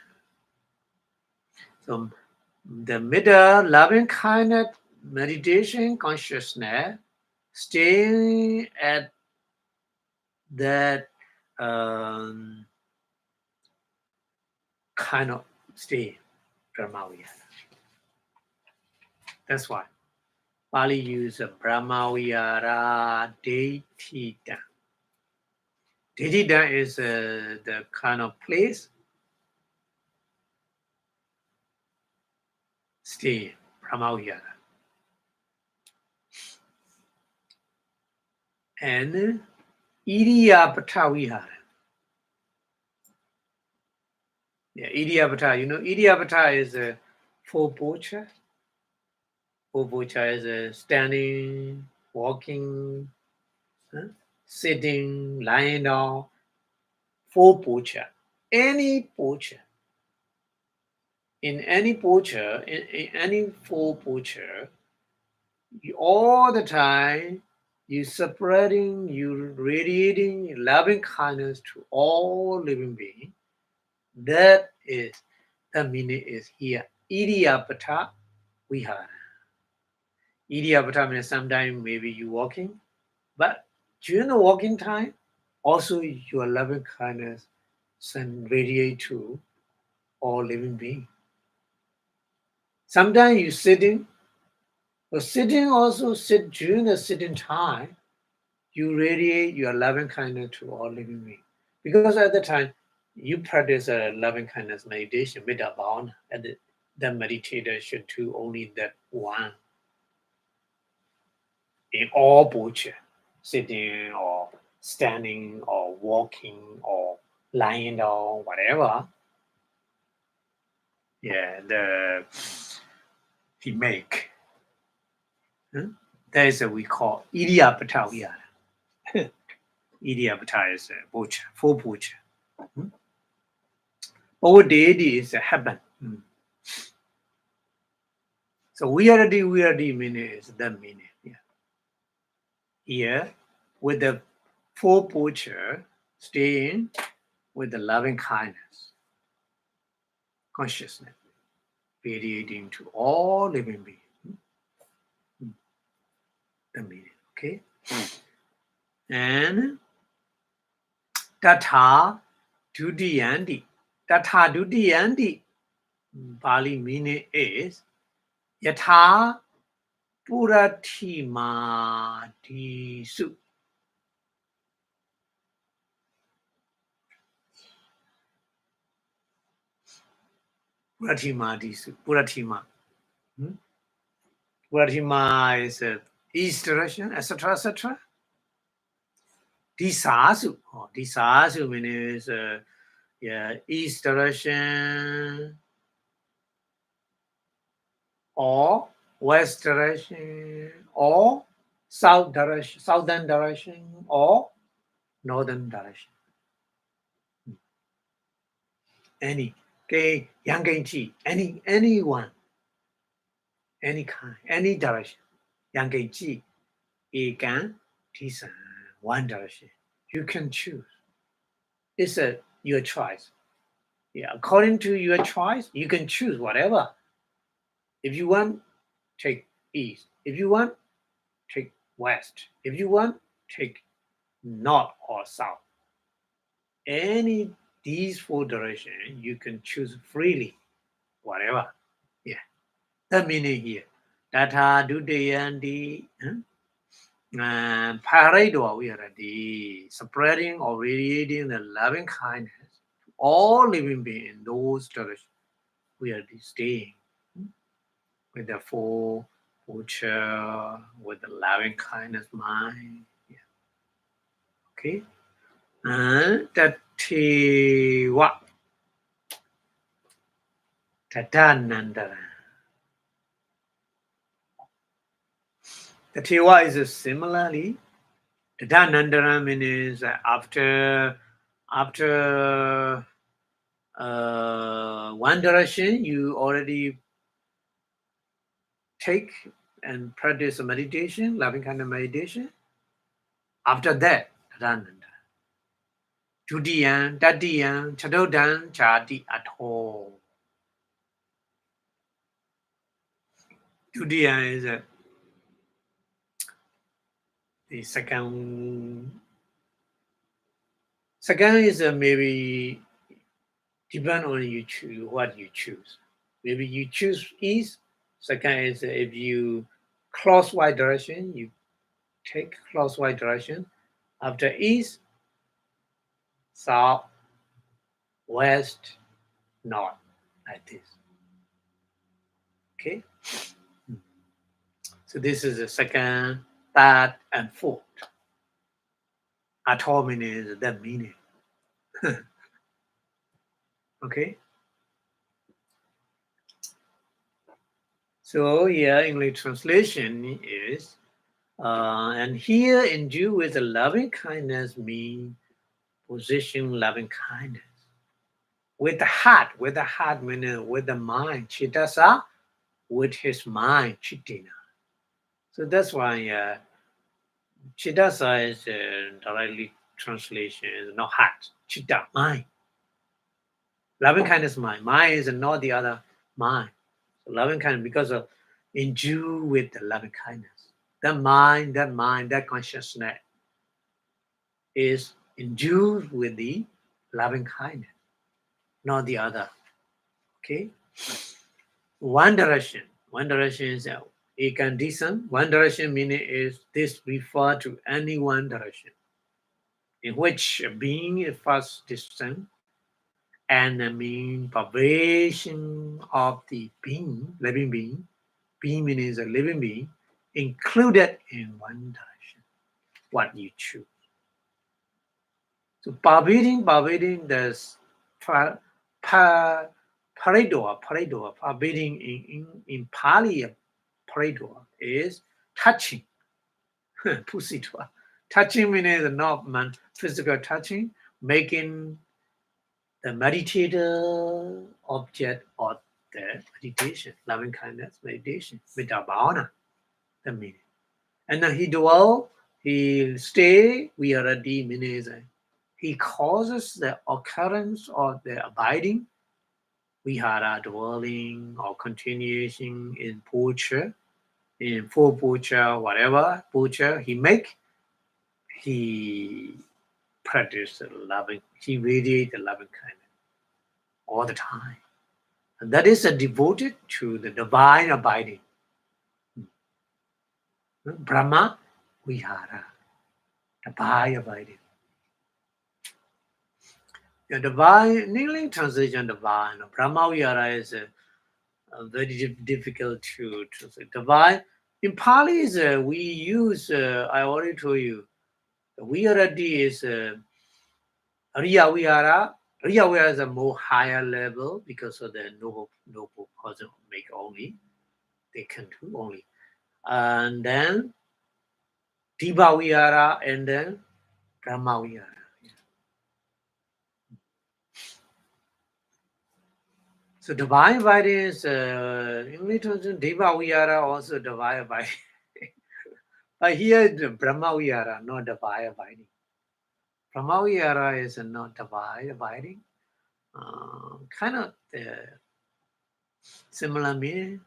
So the middle loving kindness meditation consciousness staying at that kind of state, Brahmavihara. That's why Pali uses Brahmavihara Detita. Detita is the kind of place, stay, Brahmavihara. And Idiapata Vihara. Yeah, Idiapata. You know, Idiapata is a full posture. Full posture is standing, walking, sitting, lying down. Full posture. Any posture. In any posture, in any full posture, all the time you separating, you radiating loving kindness to all living beings. That is the meaning is here. Idiapata Vihara. Idiapata means sometimes maybe you walking, but during the walking time, also your loving kindness send radiate to all living beings. Sometimes you sitting, but sitting also sit during the sitting time, you radiate your loving kindness to all living beings. Because at the time you practice a loving kindness meditation, Metta Bhavana, and the meditator should do only that one in all posture, sitting or standing or walking or lying down, whatever. Yeah, he make. That is what we call Idiapata Vihara. Idiapata is posture, full posture. Our deity is heaven. So weirdy meaning is the meaning. Yeah. Here, with the full posture, staying with the loving kindness, consciousness, radiating to all living beings. The meaning, okay? And Tatha Dudiyandi. Tatha Dudiyandi, Pali meaning is Yatha Puratima Disu. Puratima Disu. Puratima. Pratima is east direction, etc., etc. Disasu. Disasu means east direction or west direction or south direction, southern direction or northern direction. Any. Okay, yang anyone, any kind, any direction. Yang chi, can, tisan, one direction. You can choose. It's your choice. Yeah, according to your choice, you can choose whatever. If you want, take east. If you want, take west. If you want, take north or south. Any these four directions, you can choose freely, whatever. Yeah, the meaning here. Tata Dudayandi Parado we are the spreading or radiating the loving kindness to all living beings in those directions. We are staying with the full future, with the loving kindness mind. Yeah. Okay. And that what? Tatanandara. The Tewa is similarly. Tatanandara means after one direction you already take and practice a meditation, loving kind of meditation. After that, Tatananda. Judiyan, Tadiyan, Chadodan, Chadi at all. Judiyan is the second. Second is maybe depend on you choose what you choose. Maybe you choose east. Second is if you clockwise direction, you take clockwise direction. After east, south, west, north, like this. Okay. So this is the second, third, and fourth. Atomin is the meaning. Okay. So here English translation is, and here endue with a loving kindness mean position loving kindness. With the heart meaning with the mind, chitasa, with his mind, chitina. So that's why chitasa is directly translation is not heart, chitta, mind. Loving kindness mind. Mind is not the other mind. So loving kindness because of endue with the loving kindness. That mind, that consciousness is endued with the loving kindness, not the other. Okay? One direction is ekandism. One direction meaning is this refer to any one direction in which a being is first distant and the mean vibration of the being, living being. Being means a living being included in one direction. What you choose. So pervading this parador, pervading in Pali, parador is touching. Pusitwa. Touching means not physical touching, making the meditator object of the meditation, loving kindness meditation, Vitabhavana, the meaning. And then he stay, we already means he causes the occurrence of the abiding, vihara dwelling or continuation in puja, in full puja, whatever puja he make, he practice the loving, he radiate the loving kindness all the time. And that is devoted to the divine abiding. Brahma Vihara, divine abiding. The divine, English translation divine, Brahma Vihara is very difficult to translate. Divine, In Pali, we use, I already told you, the Vihara is Riya Vihara. Riya Vihara is a more higher level because of the noble person make only. They can do only. And then Diva Vihara and then Brahma Vihara. So divine abiding is English translation Deva Vihara also divine abiding. But here the Brahma Vihara, not divine abiding. Brahma Vihara is not divine abiding. Kind of similar meaning.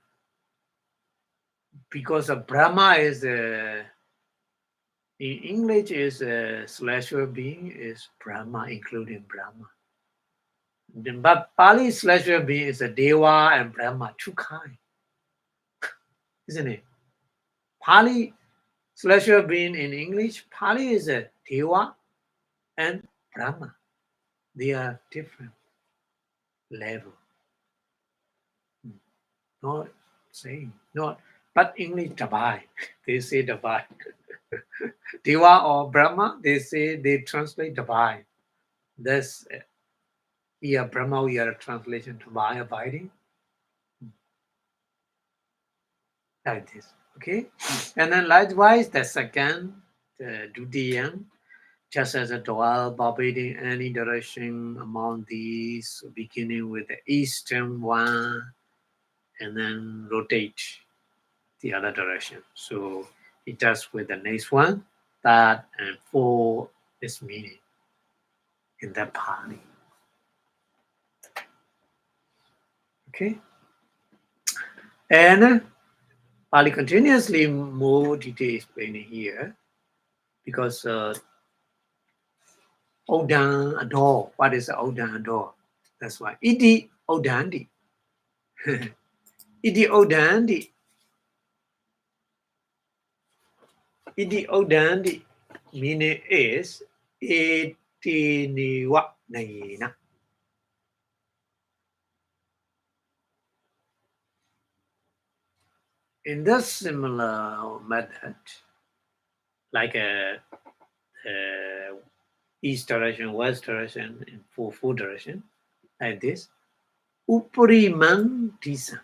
Because of Brahma is in English is celestial being is Brahma, including Brahma. But Pali celestial being is a Deva and Brahma, two kind, isn't it? Pali celestial being in English, Pali is a Deva and Brahma. They are different level. Not same, not but English divine. They say divine. Deva or Brahma, they say they translate divine. That's here Brahma we are translation divine abiding. Like this. Okay? And then likewise the second, the Dudiyam, just as a dual vibrating any direction among these, beginning with the eastern one and then rotate the other direction. So it does with the next one, that and four is meaning in that Pali. Okay? And Pali continuously more detail explaining here because Odan adore. What is Odan adore? That's why. Iti Odandi. Iti Odandi. Iti Odandi meaning is Etiniwa Naina. In this similar method, like a east direction, west direction, and four direction, like this. Upariman Disa.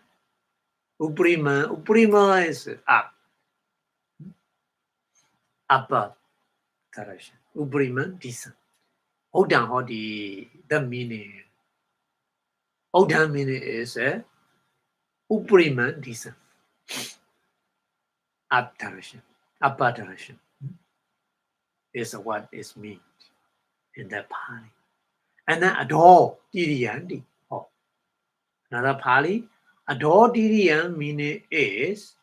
Uprima is up, upper direction. Uprima Disa. Odan Hodi, the meaning. Odan meaning is Uprima Disa. Up direction, upper direction. Is what is meant in that Pali. And then adore, Diriyandi. Oh. Another Pali, adore Diriyan meaning is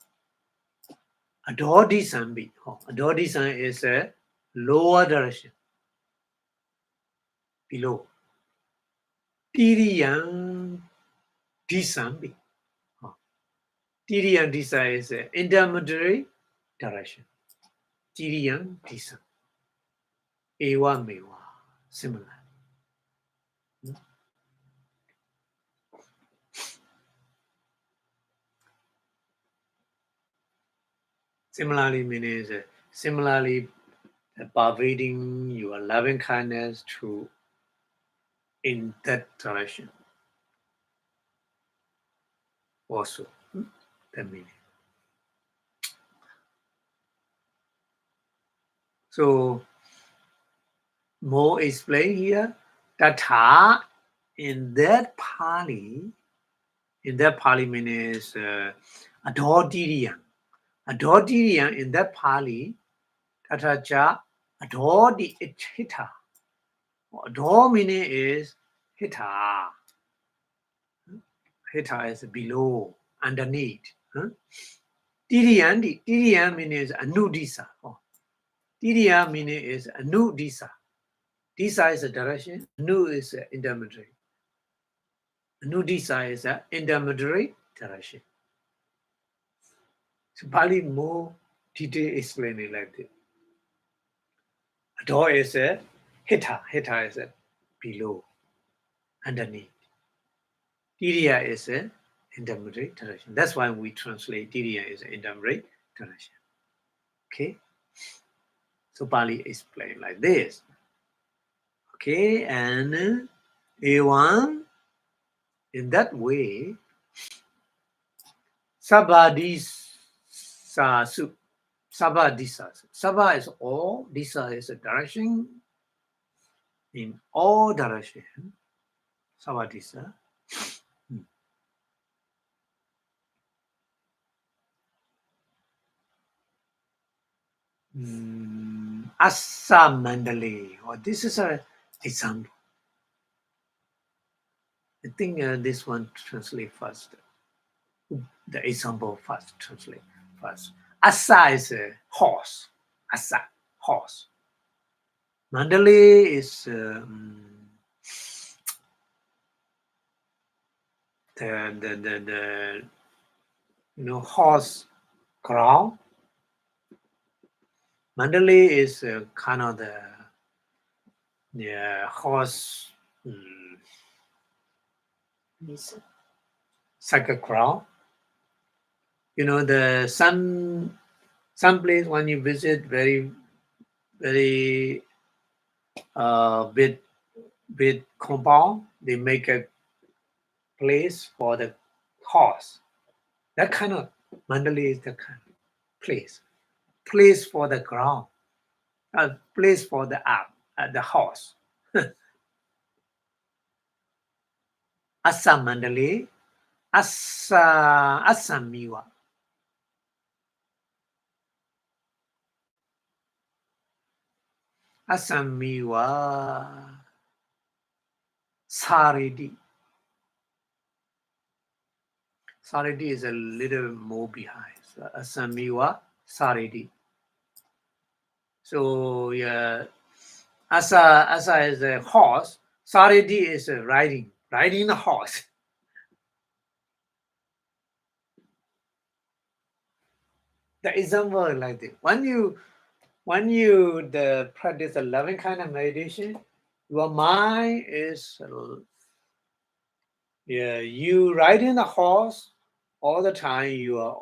adore Disambi. Oh. Adore Disan is a lower direction. Below. Diriyan Disambi. Oh. Diriyan Disa is an intermediary direction. Diriyan Disa. Ewa Mewa. Similar. Similarly means similarly pervading your loving kindness to in that direction. Also, the meaning. So more explain here. Tatha in that Pali means adore Diriyan. Adore Diriyan in that Pali, Tatha cha adore the hita. Adore meaning is hita. Hita is below, underneath. Diriyan meaning is anudisa. Diriya meaning is anudisa. Disa is a direction, anu is an intermediary. Anudisa is an intermediary direction. So Pali more detail explaining like this. Adore is a hita is a below, underneath. Diriya is an intermediary direction. That's why we translate Diriya as an intermediary direction. Okay, so Pali explained like this. Okay, and A1 in that way, Sabadisasu. Sabadisasu. Saba is all, Disa is a direction, in all direction. Sabadisa. Asa Mandali. Oh, this is an example. I think this one translate first. The example first translate first. Asa is a horse. Asa, horse. Mandali is the horse crown. Mandali is kind of the horse cycle crown. The some place when you visit very big compound, they make a place for the horse. That kind of Mandali is the kind of place for the ground, place for the horse. Asa Mandali, Asa Miwa. Asamiwa Saridi. Saridi is a little more behind. So Asamiwa Saridi. So yeah, Asa is a horse. Saridi is riding the horse. The example like this. When you practice a loving kind of meditation, your mind is you riding the horse all the time. You are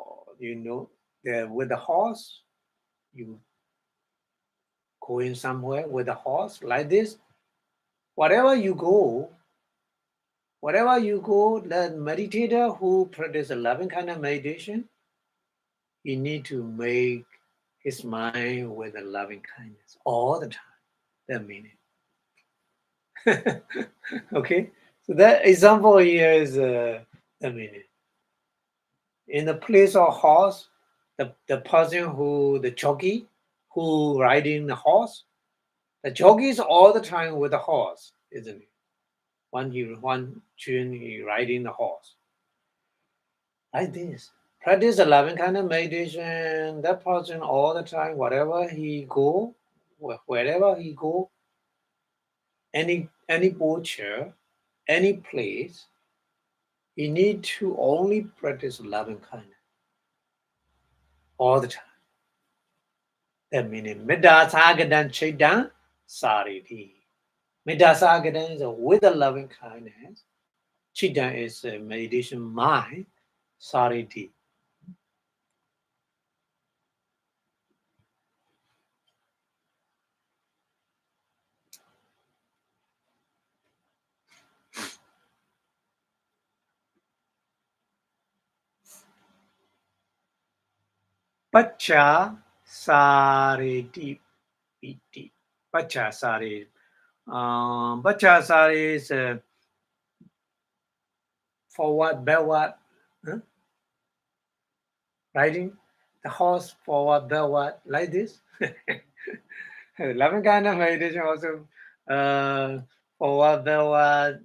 with the horse. You going somewhere with a horse like this. Wherever you go, the meditator who practices a loving kind of meditation, he need to make his mind with a loving kindness all the time. That meaning. Okay, so that example here is the meaning. In the place of horse, the person the jockey who riding the horse, the jockey is all the time with the horse, isn't it? One tune he riding the horse. Like this. Practice a loving kind of meditation. That person all the time, wherever he go, any posture, any place, he need to only practice loving kindness all the time. That meaning Metta Sagadan Chidan Sariti. Metta Sagadan is with a loving kindness. Chidan is a meditation mind. Sariti. Pacha Sariti Iti. Pacha Sari. Pacha Sari is forward, backward. Riding the horse forward, backward, like this. Loving kind of meditation also forward, backward.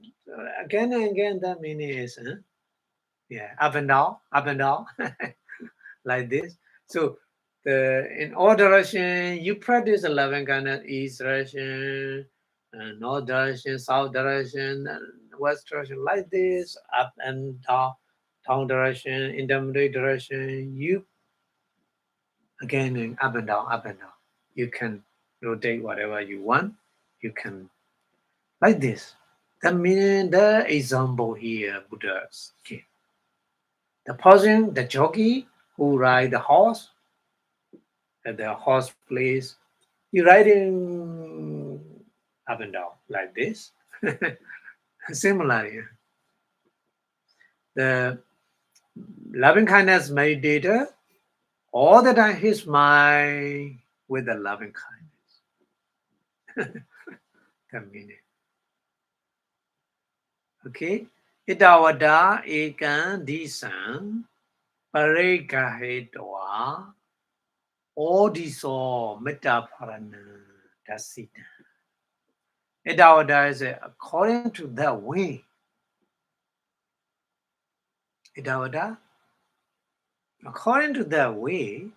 Again and again, that meaning is up and down, like this. So in all direction, you practice a loving kind of east direction, north direction, south direction, west direction, like this, up and down direction, intermediate direction. You again and up and down, up and down. You can rotate whatever you want. You can like this. That meaning the example here, Buddha's. Okay. The person, the jockey who ride the horse, at the horse place. You riding up and down like this. Similarly, the loving kindness meditator, all the time his mind with the loving kindness. The meaning. Okay. Itawada ekan disan parekahetwa odiso metaparana dasita. Itawada is according to that way. Itawada, according to that way,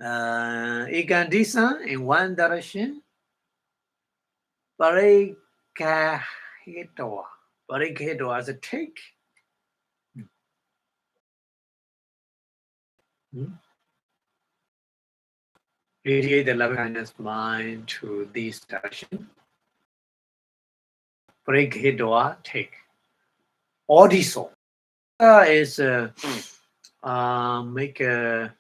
ekan disan in one direction, parekahetwa. Parekahetwa as a take. Radiate the loving kindness mind to this direction. Break hidwa take. Odiso is make a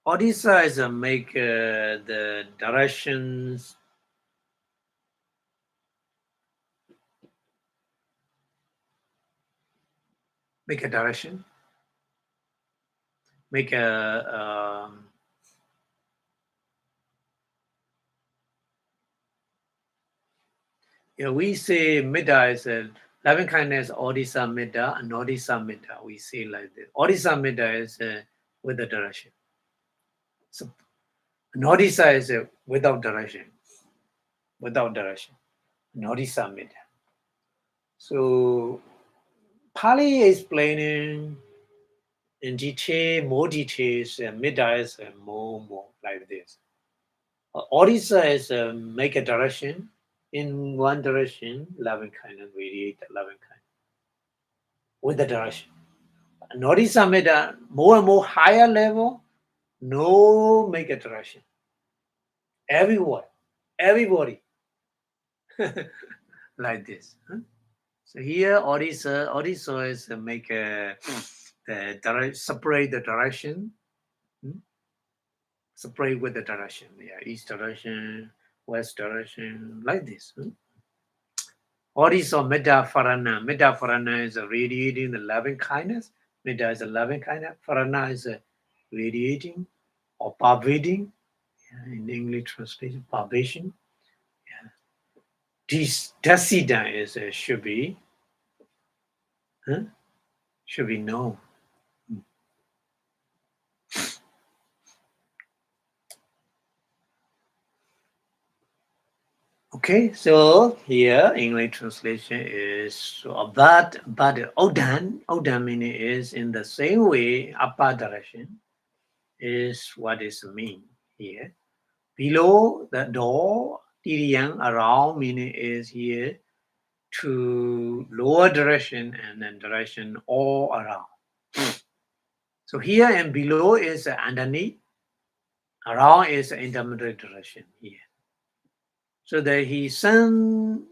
Odisha is make the directions make a direction. Make a we say Midda is a loving kindness, Odisha Midda, and Odisha Midda. We say like this. Odisha Midda is with the direction. So Odisha is without direction. Without direction. Odisha Midda. So Pali is explaining in detail, more details, Midda is more like this. Odisha is make a direction. In one direction, loving kindness, radiate loving kindness with the direction. Notice Amida, more and more higher level, no make a direction. Everyone, everybody, like this. So here, Odisha is make the separate the direction, separate with the direction. Yeah, east direction, west direction, like this. Odisha Metta-Farana. Metta-Farana is radiating the loving kindness. Metta is a loving kindness. Farana is radiating or pervading. Yeah, in English translation, pervasion. Yeah. Dasida is should be known. Okay, so here English translation is so but Odan meaning is in the same way upper direction is what is mean here. Below the door, Tiriang around meaning is here to lower direction and then direction all around. So here and below is underneath, around is intermediate direction here. So that he send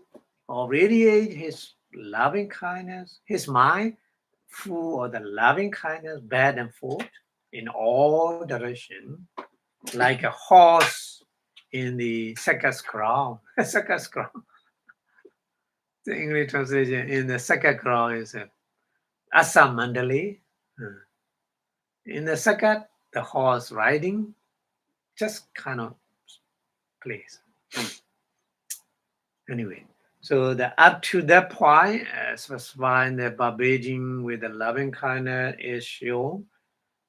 or radiate his loving kindness, his mind full of the loving kindness back and forth in all direction, like a horse in the circus crown. Circus crown. The English translation in the circus crown is Asa Mandali. In the circuit, the horse riding, just kind of place. Anyway, so up to that point, specifying the pervading with the loving kindness is shown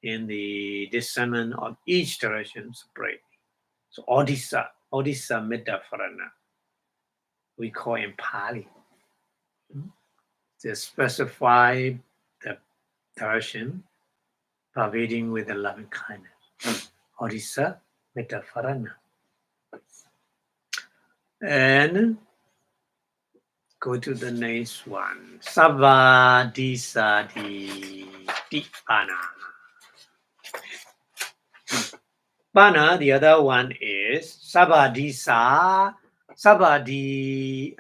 in the discernment of each direction separately. So Odisha Metta-Farana, we call in Pali. To specify the direction pervading with the loving kindness. Odisha Metta-Farana. And go to the next one. Savadisadi Pana. Pana, the other one is Sabadisa, Sabadi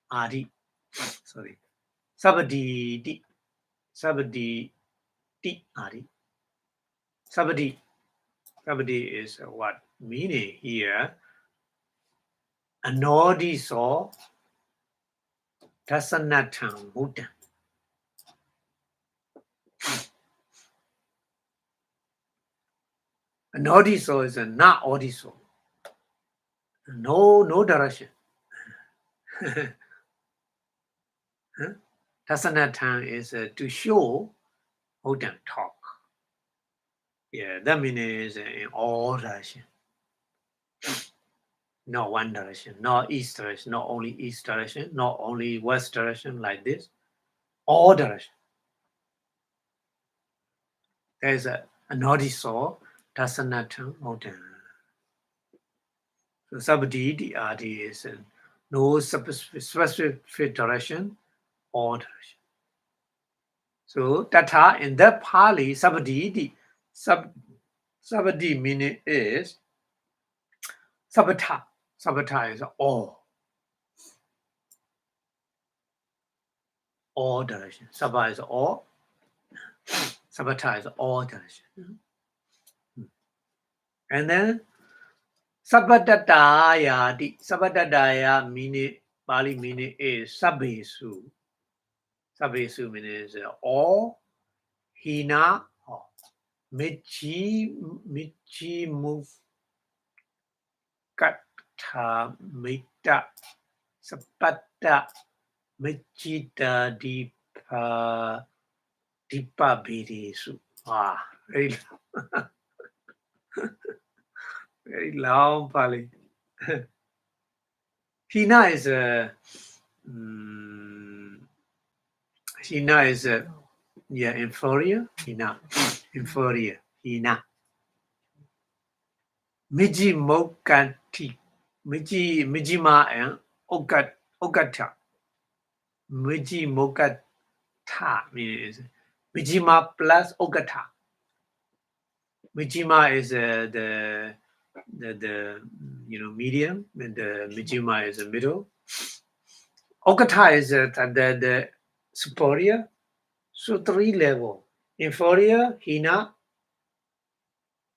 Adi. Sorry. Sabadi Ti Adi. Sabadi. Sabadi is what meaning here. Anodi so Tasanatam Buddha. Anodi so is a not odiso. No direction. Tasanatam is to show Buddha talk. Yeah, that means in all direction. Not one direction, not east direction, not only east direction, not only west direction like this, all direction. There's a Anodiso, Tasanatam Buddha. So Sabadi, the Adi is no specific direction, all direction. So Tata in that Pali, Sabadi, Sabadi meaning is Sabata. Sabata is all direction. Sabha is all. Sabata is all direction. And then Sabbatataya, the Sabbatataya meaning, Pali meaning is Sabbesu. Sabbesu means all, Hina, Michi move, Kata, Mita, Sapata, Michita, Dipa Bidisu. Very, very long Pali. Hina is a Hina is inferior. Inferior. Hina. Miji mokanti. Mijima and ogata. Miji mokata means Mijima plus ogata. Mijima is the medium, and the Mijima is the middle. Ogata is the superior. So 3 level. Inferior, Hina.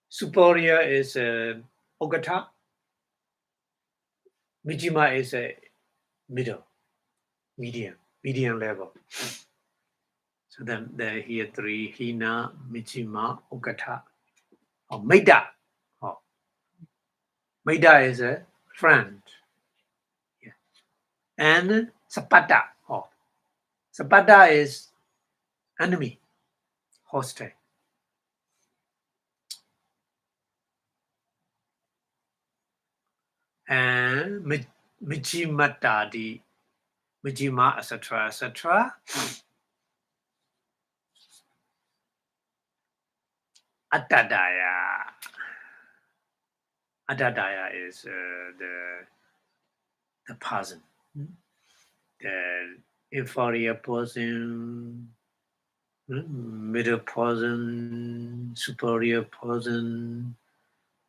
Superior is Ogata. Mijima is middle, medium level. So then there here 3, Hina, Mijima, Ogata. Or Maida. Maida is a friend. Yeah. And Sapata. Sapata is enemy, hostile. And Mijimatadi, Mijima, etc., etc. Atadaya. Atadaya is the person, the inferior person, middle person, superior person,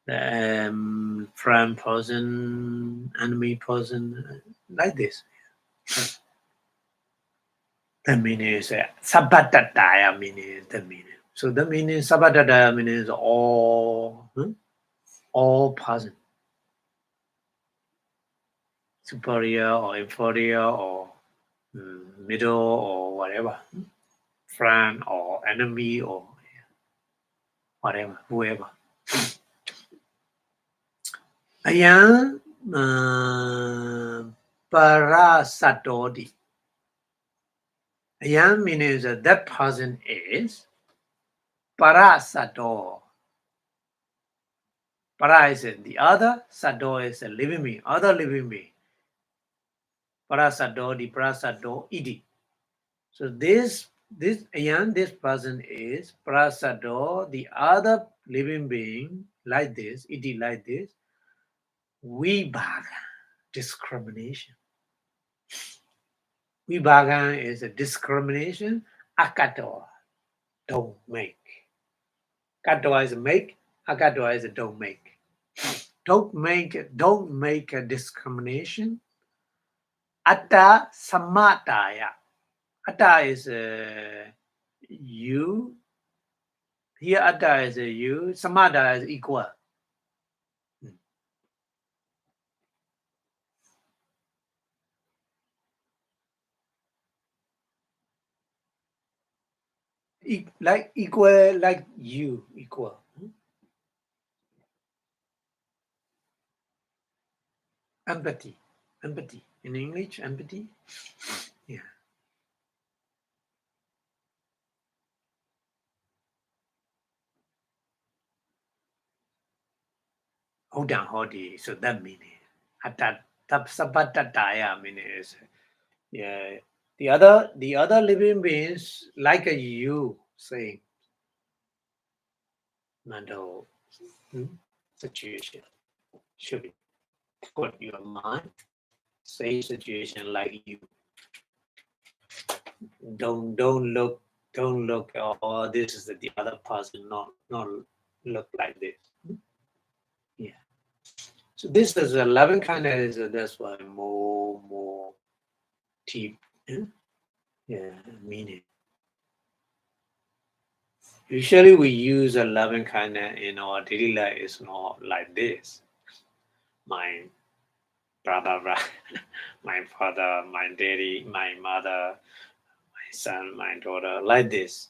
the friend person, enemy person, like this. The meaning is Sabbatataya meaning the meaning. So the meaning Sabbatataya means all person, superior or inferior or middle or whatever, friend or enemy or whatever, whoever. Ayan parasatodi. Ayan means that person is parasato. Para is the other, sato is a living being, other living being. Parasato, the parasato, iti. So this person is parasato, the other living being, like this, iti like this. Vibhaga, discrimination. Vibhaga is a discrimination. Akato, don't make. Kato is make. Akato is don't make. Don't make a discrimination. Atta samataya. Atta is you Here atta is a you, samatha is equal. Like equal, like you, equal. Empathy. Empathy. In English, empathy. Yeah. Hodang hodi. So that meaning. Atat sapatataya meaning is yeah. The other living beings like a you saying mental situation should be put your mind. Say situation like you. Don't look, oh, this is the other person, not look like this. Yeah. So this is a loving kindness, that's why more deep, yeah, meaning. Usually we use a loving kindness in our daily life. It's not like this. My brother, my father, my daddy, my mother, my son, my daughter, like this.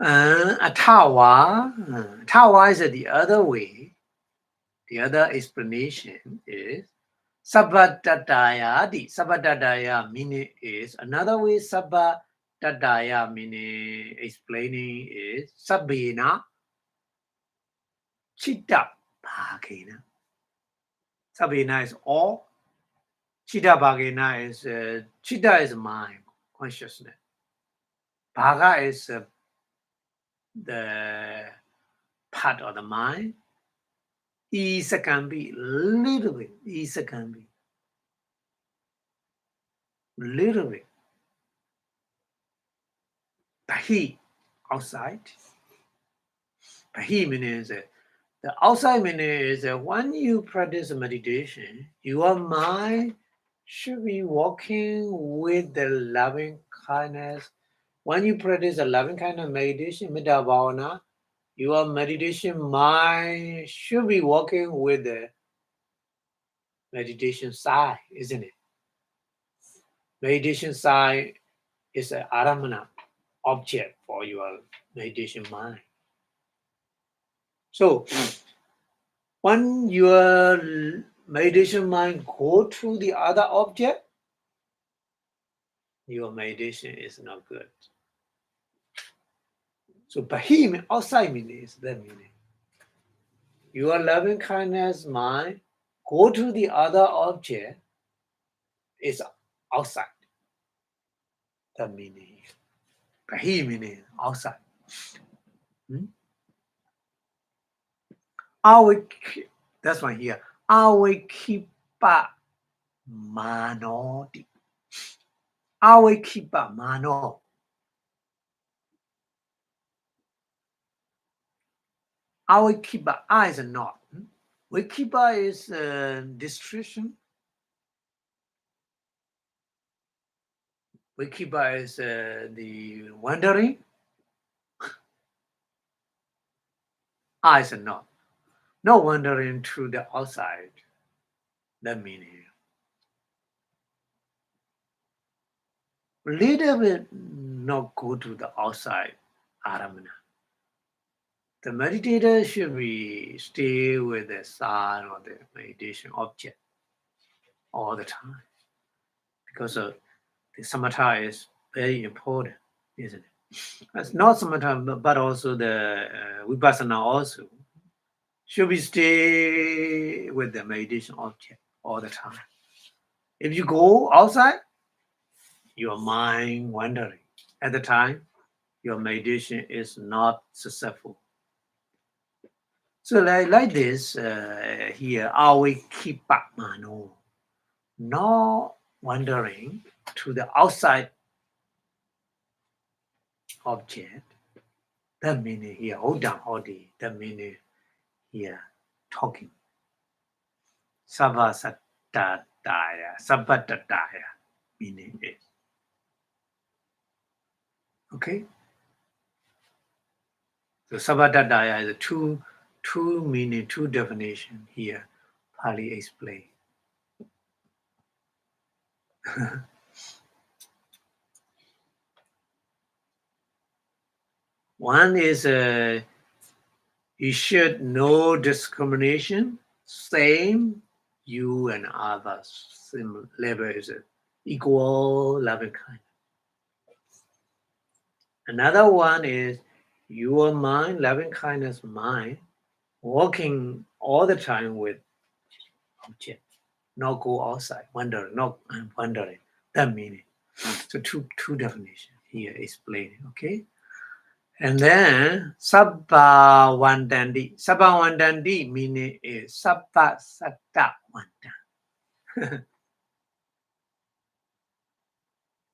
Tawa is the other way. The other explanation is Sabbatataya. Sabbatataya meaning is another way. Sabbatataya meaning explaining is Sabina Chitta Bhagena. Sabina is all. Chitta Bhagena is Chitta is mind, consciousness. Bhaga is the part of the mind. Isa can be little bit. Isa can be little bit. Bahi outside. Bahi means the outside meaning is that when you practice meditation, your mind should be walking with the loving kindness. When you practice a loving kind of meditation, Metta Bhavana, your meditation mind should be walking with the meditation side, isn't it? Meditation side is an aramana object for your meditation mind. So when your meditation mind go to the other object, your meditation is not good. So Bahim outside meaning is that meaning. Your loving kindness mind go to the other object is outside. That meaning. Bahim meaning outside. That's one here. Awekipa manoti. Awekipa mano. Awekipa is not. Wikipa is distraction. Wikipa is the wandering. Is not. No wandering to the outside. That meaning. Little bit not go to the outside aramana. The meditator should be stay with the sun or the meditation object all the time. Because the samatha is very important, isn't it? It's not samatha, but also the Vipassanā also should be stay with the meditation object all the time. If you go outside, your mind wandering. At the time, your meditation is not successful. So like this here, awekipa mano, not wandering to the outside object. That meaning here, hodang hodi, that meaning here, talking. Sabbatataya, meaning is. Okay. So Sabbatadaya is a two meaning, two definition here. Pali explain. One is you should know discrimination, same you and others. Similar level is equal loving kindness. Another one is your mind, loving kindness mind, working all the time with object, not go outside, wonder, not wondering. That meaning. So two definitions here explaining, okay? And then Sabba Vandandi. Sabba Vandandi meaning is Sabba Satta Vanda.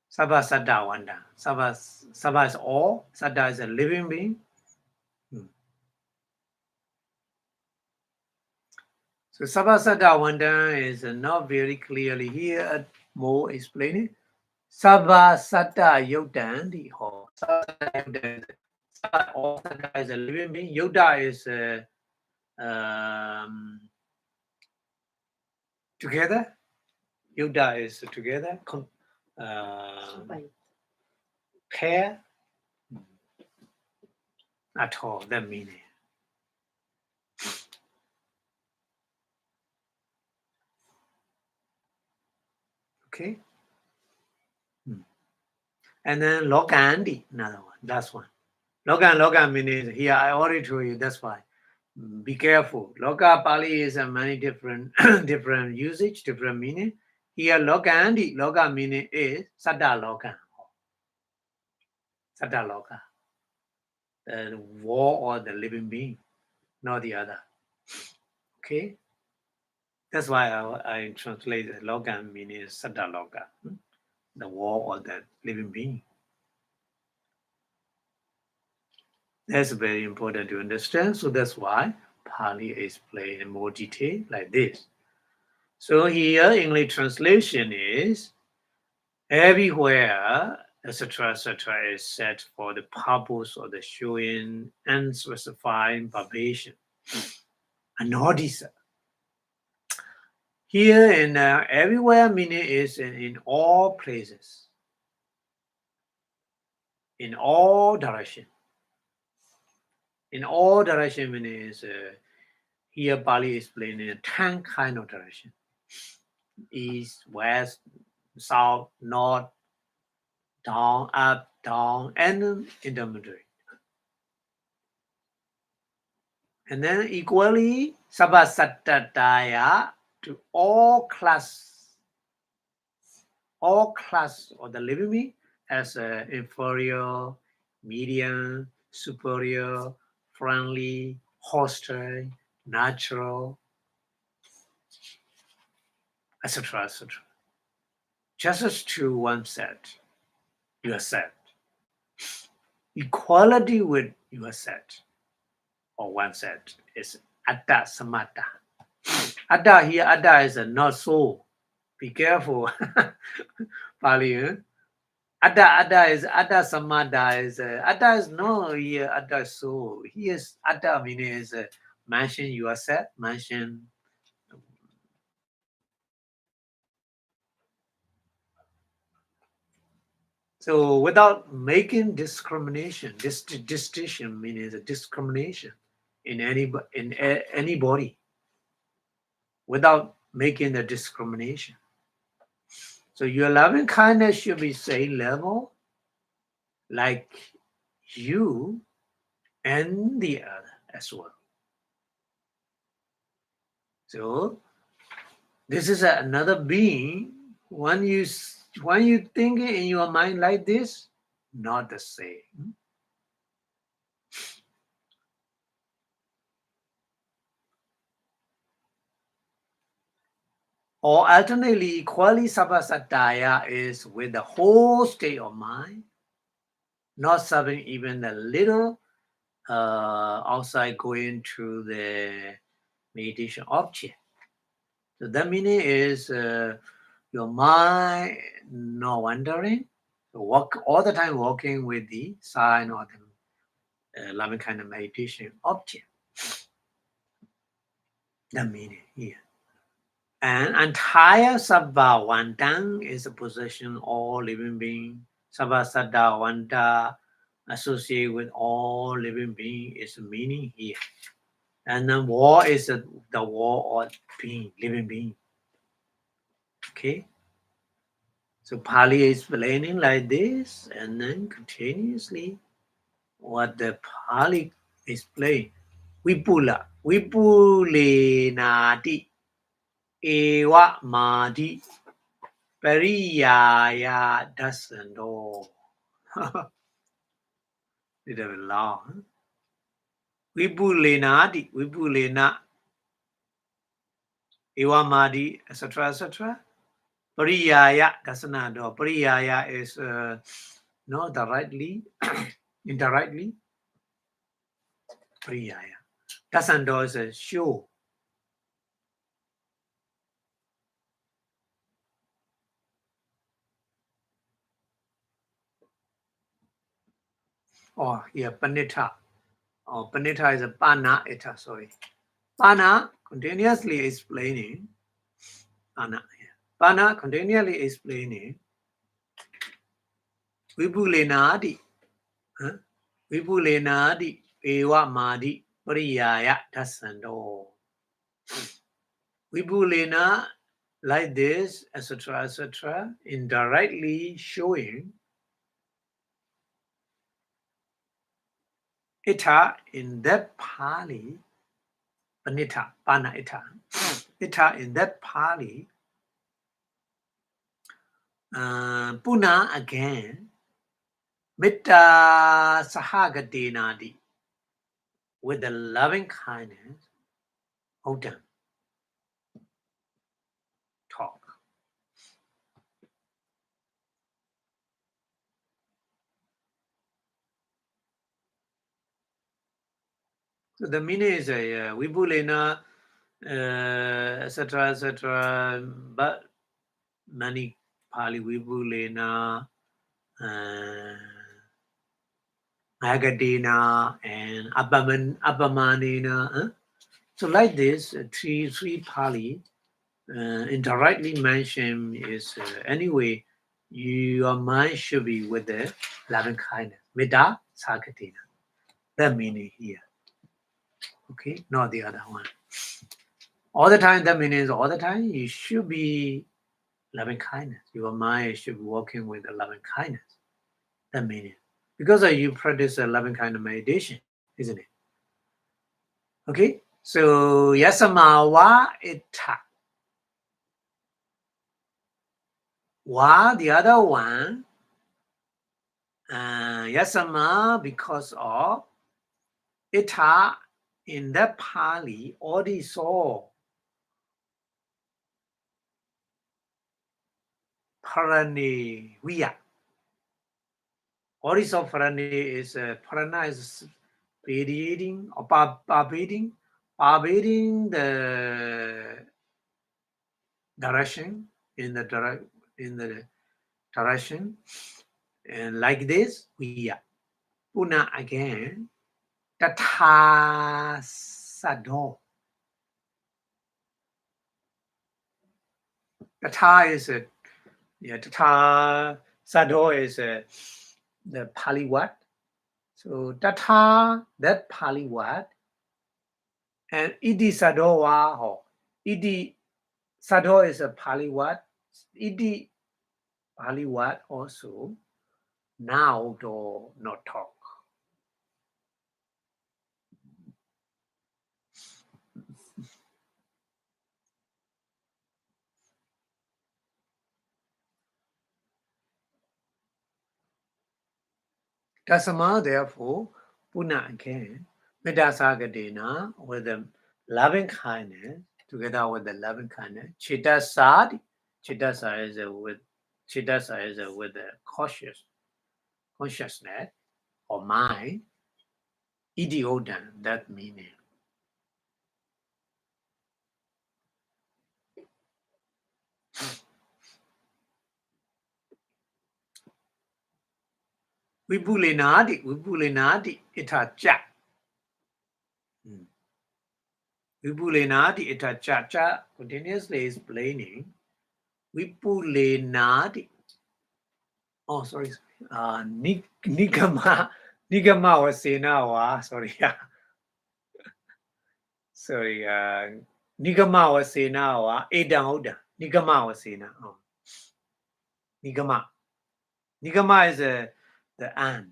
Sabba Satta Vanda. Sabba is all. Satta is a living being. So Sabba Satta Vanda is not very clearly here. More explaining. Sabba Satta Yodandi. All Satta is a living being. Yoda is together. Yoda is together. Pair. At all. That meaning. Okay. And then Lokandi, another one. That's one. Loka means here. I already told you. That's why. Be careful. Loka Pali is a many different different usage, different meaning. Here Lokandi, Loka meaning is Satta Loka. Satta Loka. The war or the living being, not the other. Okay. That's why I translate Loka meaning Satta Loka. The war or the living being. That's very important to understand. So that's why Pali explained in more detail like this. So here English translation is everywhere, etc., is set for the purpose of the showing and specifying vibration. Anodisa. Here in everywhere meaning is in all places, in all direction. In all direction meaning is here Pali explained in 10 kind of direction. East, west, south, north, down, up, down, and intermediate. And then equally, Sabbasattaya to all class of the living being as inferior, medium, superior, friendly, hostile, natural, etc., etc. Just as to one set, your set. Equality with your set or one set is Atta Samatta. Atta here, Atta is a not so. Be careful. Pali, Atta is Atta Samatta is Atta is no here, Atta so. He is Atta meaning is mention your set, mention. So without making discrimination, this distinction means a discrimination in any body, without making the discrimination. So your loving kindness should be same level, like you and the other as well. So this is another being. When you think in your mind like this, not the same. Or alternately, equally sabbasattaya is with the whole state of mind, not serving even a little outside going to the meditation object. So that meaning is your mind not wandering. So walk all the time, walking with the sign or the loving kind of meditation object. The meaning here. And entire Sabha Wantang is a possession of all living beings. Sabha Saddha Wanta associated with all living beings is the meaning here. And then war is the war of being, living being. Okay? So Pali is explaining like this, and then continuously what the Pali explain. Vipula, Vipulenati, Ewa Madi, Pariyaya Dasando. Little bit long. Vipulenati, Vipulena, Ewa Madi, etc., etc. Pariyaya Dasanado. Pariyaya is no directly, indirectly. Pariyaya. Dasando is a show. Oh, here, Panita. Oh, Panita is a Pana Eta, sorry. Pana continuously explaining. Pana, yeah. Pana continuously explaining. Vipulenadi. Huh? Vipulenadi. Ewa Madi. Pariyaya Dasando. Vipulena, like this, etc., etc., indirectly showing ita in that Pali, Panita, Pana ita, ita in that Pali, Puna again, Mitta Sahagatinadi, with the loving kindness, Odam, talk. So the meaning is Vipulena, etc., etc., but many Pali Vipulena, Agadina, and Abamanina. Huh? So like this, three Pali indirectly mentioned is anyway, your mind should be with the loving kindness. Mida Sakatina. That meaning here. Okay, not the other one. All the time, that means all the time you should be loving kindness. Your mind should be working with the loving kindness. That meaning. Because you practice a loving kind of meditation, isn't it? Okay, so yasama wa ita. Wa, the other one, yasama, because of ita in that Pali already saw parani viya. Already saw parani is parana is radiating or pervading the direction in the direction, and like this we are. Puna again, Tatha Sado. Tatha is a Tatha Sado is the Pali word. So Tatha, that Pali word, and Idi Sado wa ho. Idi Sado is a Pali word. Idi Pali word also. Now do not talk. Tasama, therefore, Puna again, Medasagadena, with the loving kindness, together with the loving kindness, Chitasadi, Chitasa is with the consciousness or mind, idiodan, that meaning. Vipulenadi itacha. Vipulenadi itacha continuously explaining. Vipulenadi. Oh, sorry. Nigama Vasena wa. Sorry. Sorry. Nigama Vasena wa. Edang Oda. Nigama Vasena. Oh. Nigama. Nigama is the ant.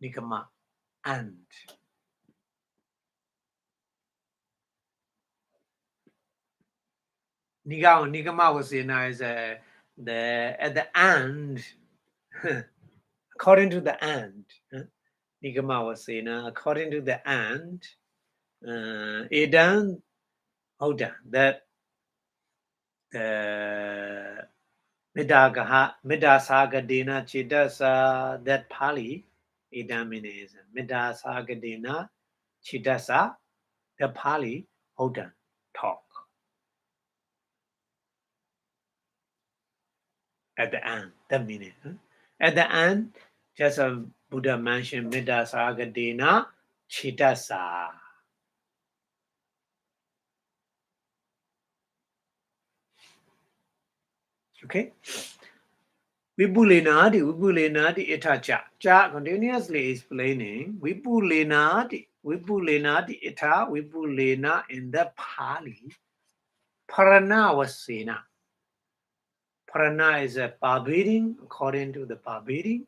Nigama. Ant. Nigama Vasena is at the end. According to the end. Nigama Vasena. According to the end. Edang Oda. That Midasagadena Chidasa, that Pali, Idamine is Midasagadena Chidasa, the Pali, Hodan, talk. At the end, that meaning. At the end, just a Buddha mentioned Midasagadena Chidasa. Okay? Vipulenadi itacha. Cha continuously explaining Vipulenadi ita Vipulena in the Pali. Parana Vasena. Parana is a pervading, according to the pervading.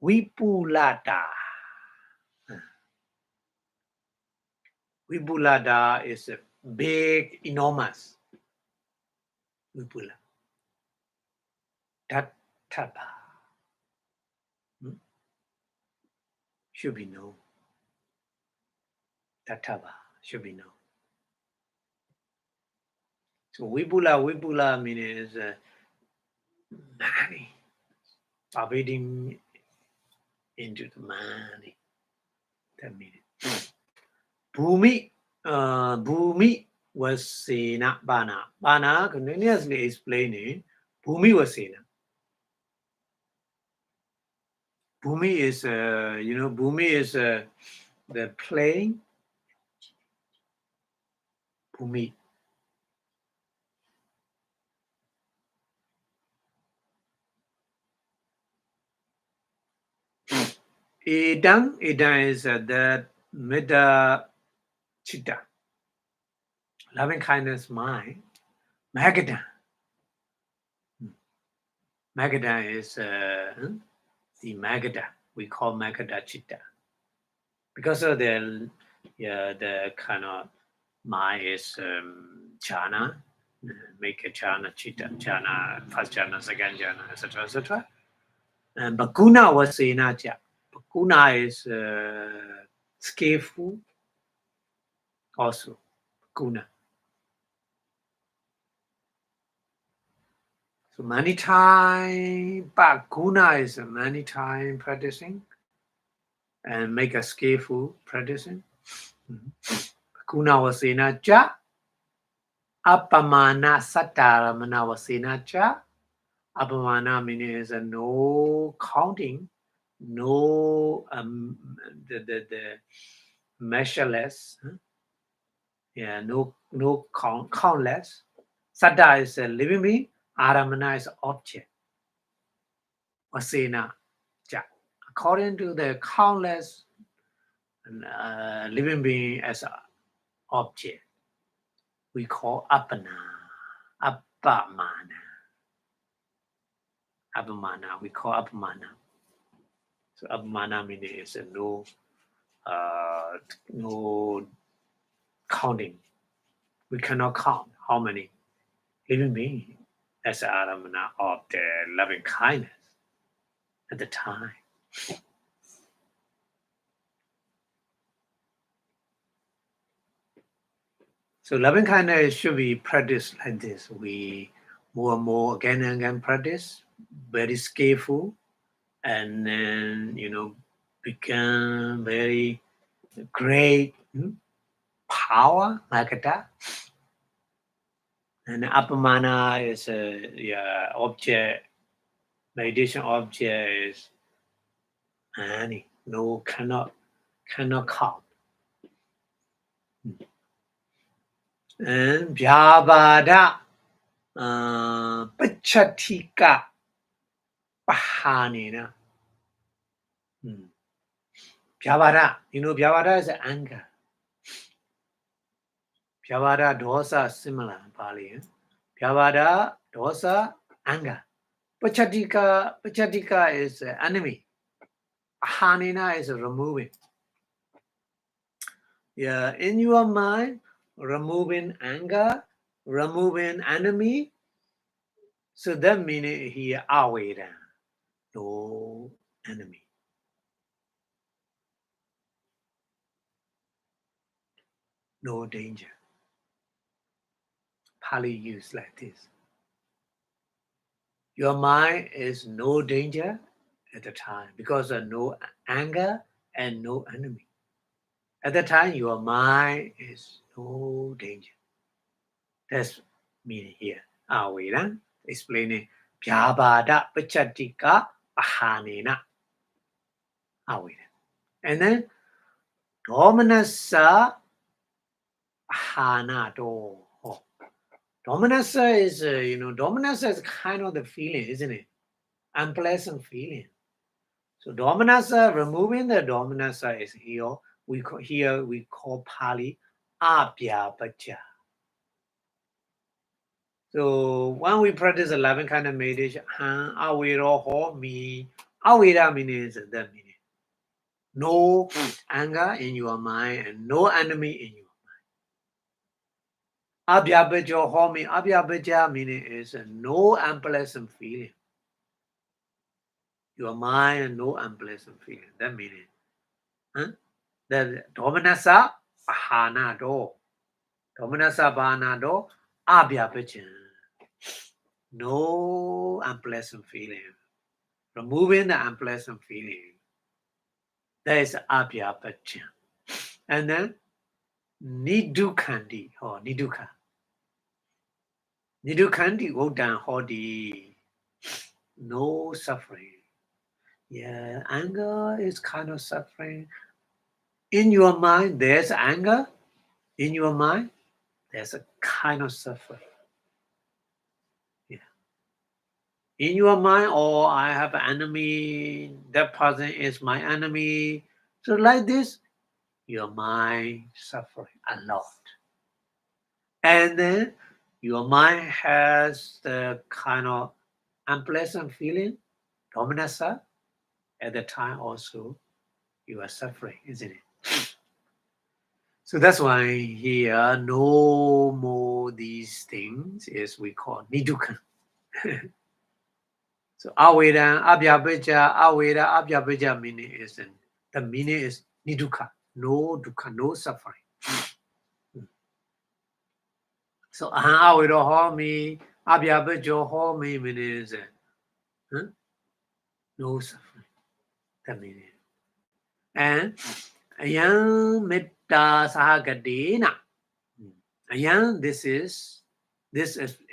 Vipulata. Vipulata is a big, enormous. Vipula. Tattaba. Should be known. Tattaba should be known. So Vipula means many. Pervading into the many. That means. Bhumi Vasena Bana. Bana continuously explaining Bhumi Vasena. Bhumi is, Bhumi is the plane. Bhumi. Idang is the Metta Chitta. Loving kindness mind. Magadha. Magadha is the Magadha. We call Magadha Chitta. Because of the kind of mind is jhana, make a jhana, chitta, jhana, first jhana, second jhana, etc., etc. And Bhakuna was Senacha. Bhakuna is skillful also. Bhakuna. So many time, Bhakuna is many time practicing and make a skillful practicing. Bhakuna was Senacha. Appamana Sataramana was Senacha. Appamana means no counting, no the measureless, no countless. Saddha is a living being, Aramana is object. Vasena. According to the countless living being as an object, we call Appamana. Appamana, we call Appamana. So Appamana means no counting. We cannot count how many living beings as an Aramana of the loving kindness at the time. So loving kindness should be practiced like this. We more and more again and again practice, very skillful, and then become very great power like that. And Appamana is a object, meditation object is Any, no, cannot count. And Vyavada Pachatika Pahanina. Vyavada, Vyavada is anger. Vyavada dosa similar in Pali. Vyavada dosa anger. Pachatika is enemy. Pahanina is removing. Yeah, in your mind, removing anger, removing enemy. So that means here aweda, no enemy. No danger. Pali used like this. Your mind is no danger at the time because of no anger and no enemy. At the time, your mind is no danger. That's meaning here. Aweda, explaining Vyabada Pachatika Ahanena. Aweda. And then Domanasa Hanato. Domanasa is, domanasa is kind of the feeling, isn't it? Unpleasant feeling. So domanasa, removing the domanasa is here. We call Pali Abhidhamma. So when we practice 11 kind of meditation, aweda ho mi, aweda means that meaning. No anger in your mind and no enemy in you. Abhidhamma homi, Abhidhamma meaning is no unpleasant feeling. Your mind no unpleasant feeling. That meaning. That domanasa pahanado. Domanasa pahanado abhyabhajan. No unpleasant feeling. Removing the unpleasant feeling. That is abhyabhajan. And then nidukandi or nidukha. Nidukandi odan hodi. No suffering. Yeah, anger is kind of suffering. In your mind, there's anger. In your mind, there's a kind of suffering. Yeah. In your mind, oh, I have an enemy. That person is my enemy. So like this, your mind suffering a lot. And then your mind has the kind of unpleasant feeling, dominasa. At the time also, you are suffering, isn't it? So that's why here, no more these things is we call nidukkha. So aweda, abhyabhaja meaning is the meaning is nidukkha, no dukkha, no suffering. So aweda homi, abhyabhaja homi means no suffering. The meaning. And ayam metta sahagadena. Ayam, this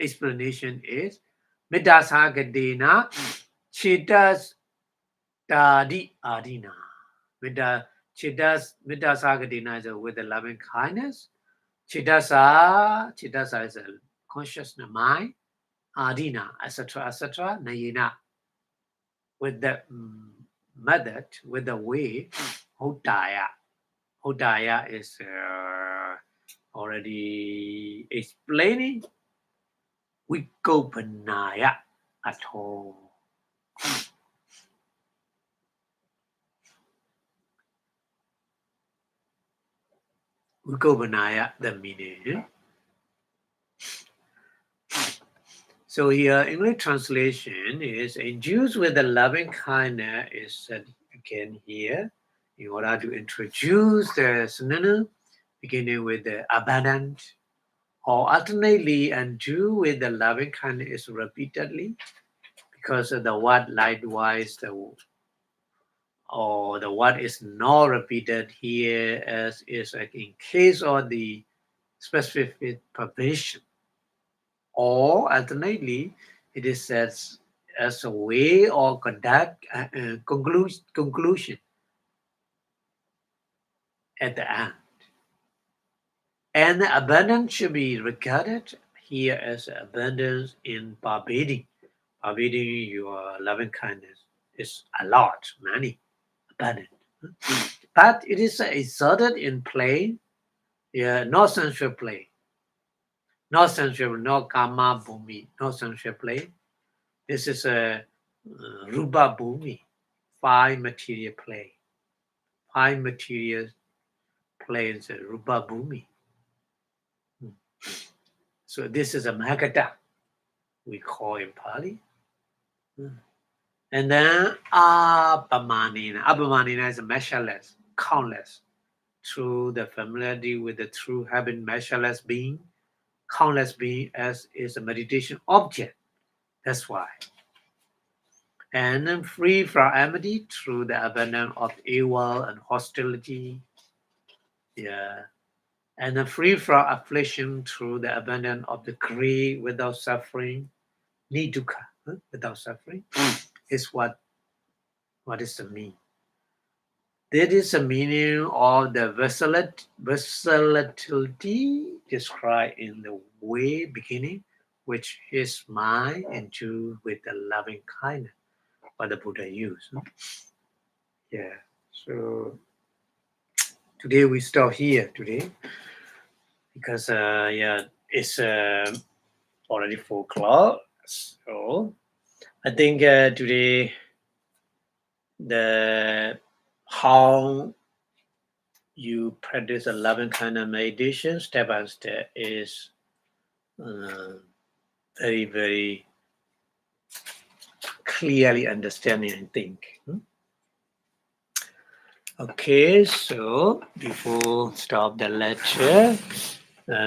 explanation is metta sahagadena chitas tadi adina. Metta sahagadena is with the loving kindness. Chitasa is a consciousness mind. Adina, etc., nayina. With the method, with the way, hodaya. Hodaya is already explaining. Vipassanā at all. Vipassanā, the meaning. So here, English translation is induced with the loving kindness is said again here. In order to introduce the synonym, beginning with the abundant, or alternately endue with the loving kindness repeatedly, because the word likewise the word is not repeated here as is like in case of the specific provision. Or alternately, it is said as a way or conduct conclusion at the end. And abundance should be regarded here as abundance in pervading your loving kindness is a lot, many, abundant. But it is exerted in play, no sensual play, no sensual, no karma bhumi, no sensual play. This is a rupa bhumi, five material play. Five material play is a rupa bhumi. So this is a magata, we call in Pali. And then apamanina. Apamanina is measureless, countless. Through the familiarity with the true having measureless being, countless being as is a meditation object. That's why. And then free from enmity through the abandon of evil and hostility. Yeah. And then free from affliction through the abandon of the greed without suffering. Nidukkha, without suffering, is what is the meaning. That is the meaning of the versatility described in the way beginning, which is mind into with the loving kindness, what the Buddha used. Yeah. So today we stop here today because it's already 4 o'clock. So I think today the how you practice a loving kind of meditation step by step is very, very clearly understanding, I think. Okay, so before stop the lecture,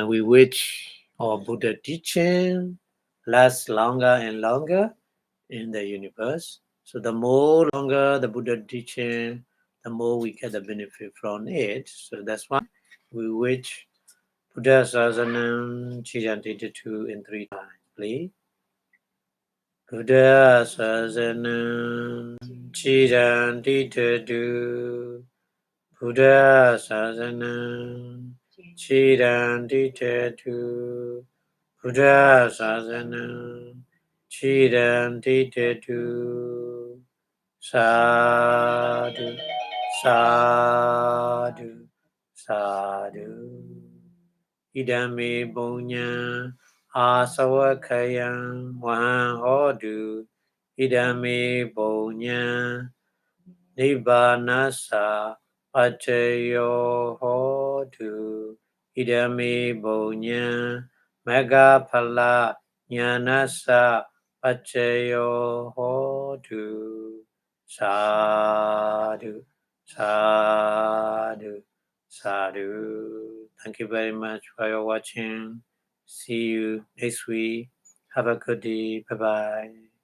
we wish our Buddha teaching lasts longer and longer in the universe. So the more longer the Buddha teaching, the more we get the benefit from it. So that's why we wish Buddha Sasanam Chijanti 2 in 3 times, please. Buddha Sasanam Chijanti 2. Buddha Sasanam Chijanti 2. Buddha Sasanam Chidanti 2. Sadhu, sadhu, sadhu. Idame bonya asawakayam wahodu. Idame bonya nibbanasa pachayo hodu. Idame bonya megapala nyanasa pachayo hodu. Sadhu, sadhu, sadhu. Thank you very much for your watching. See you next week. Have a good day. Bye-bye.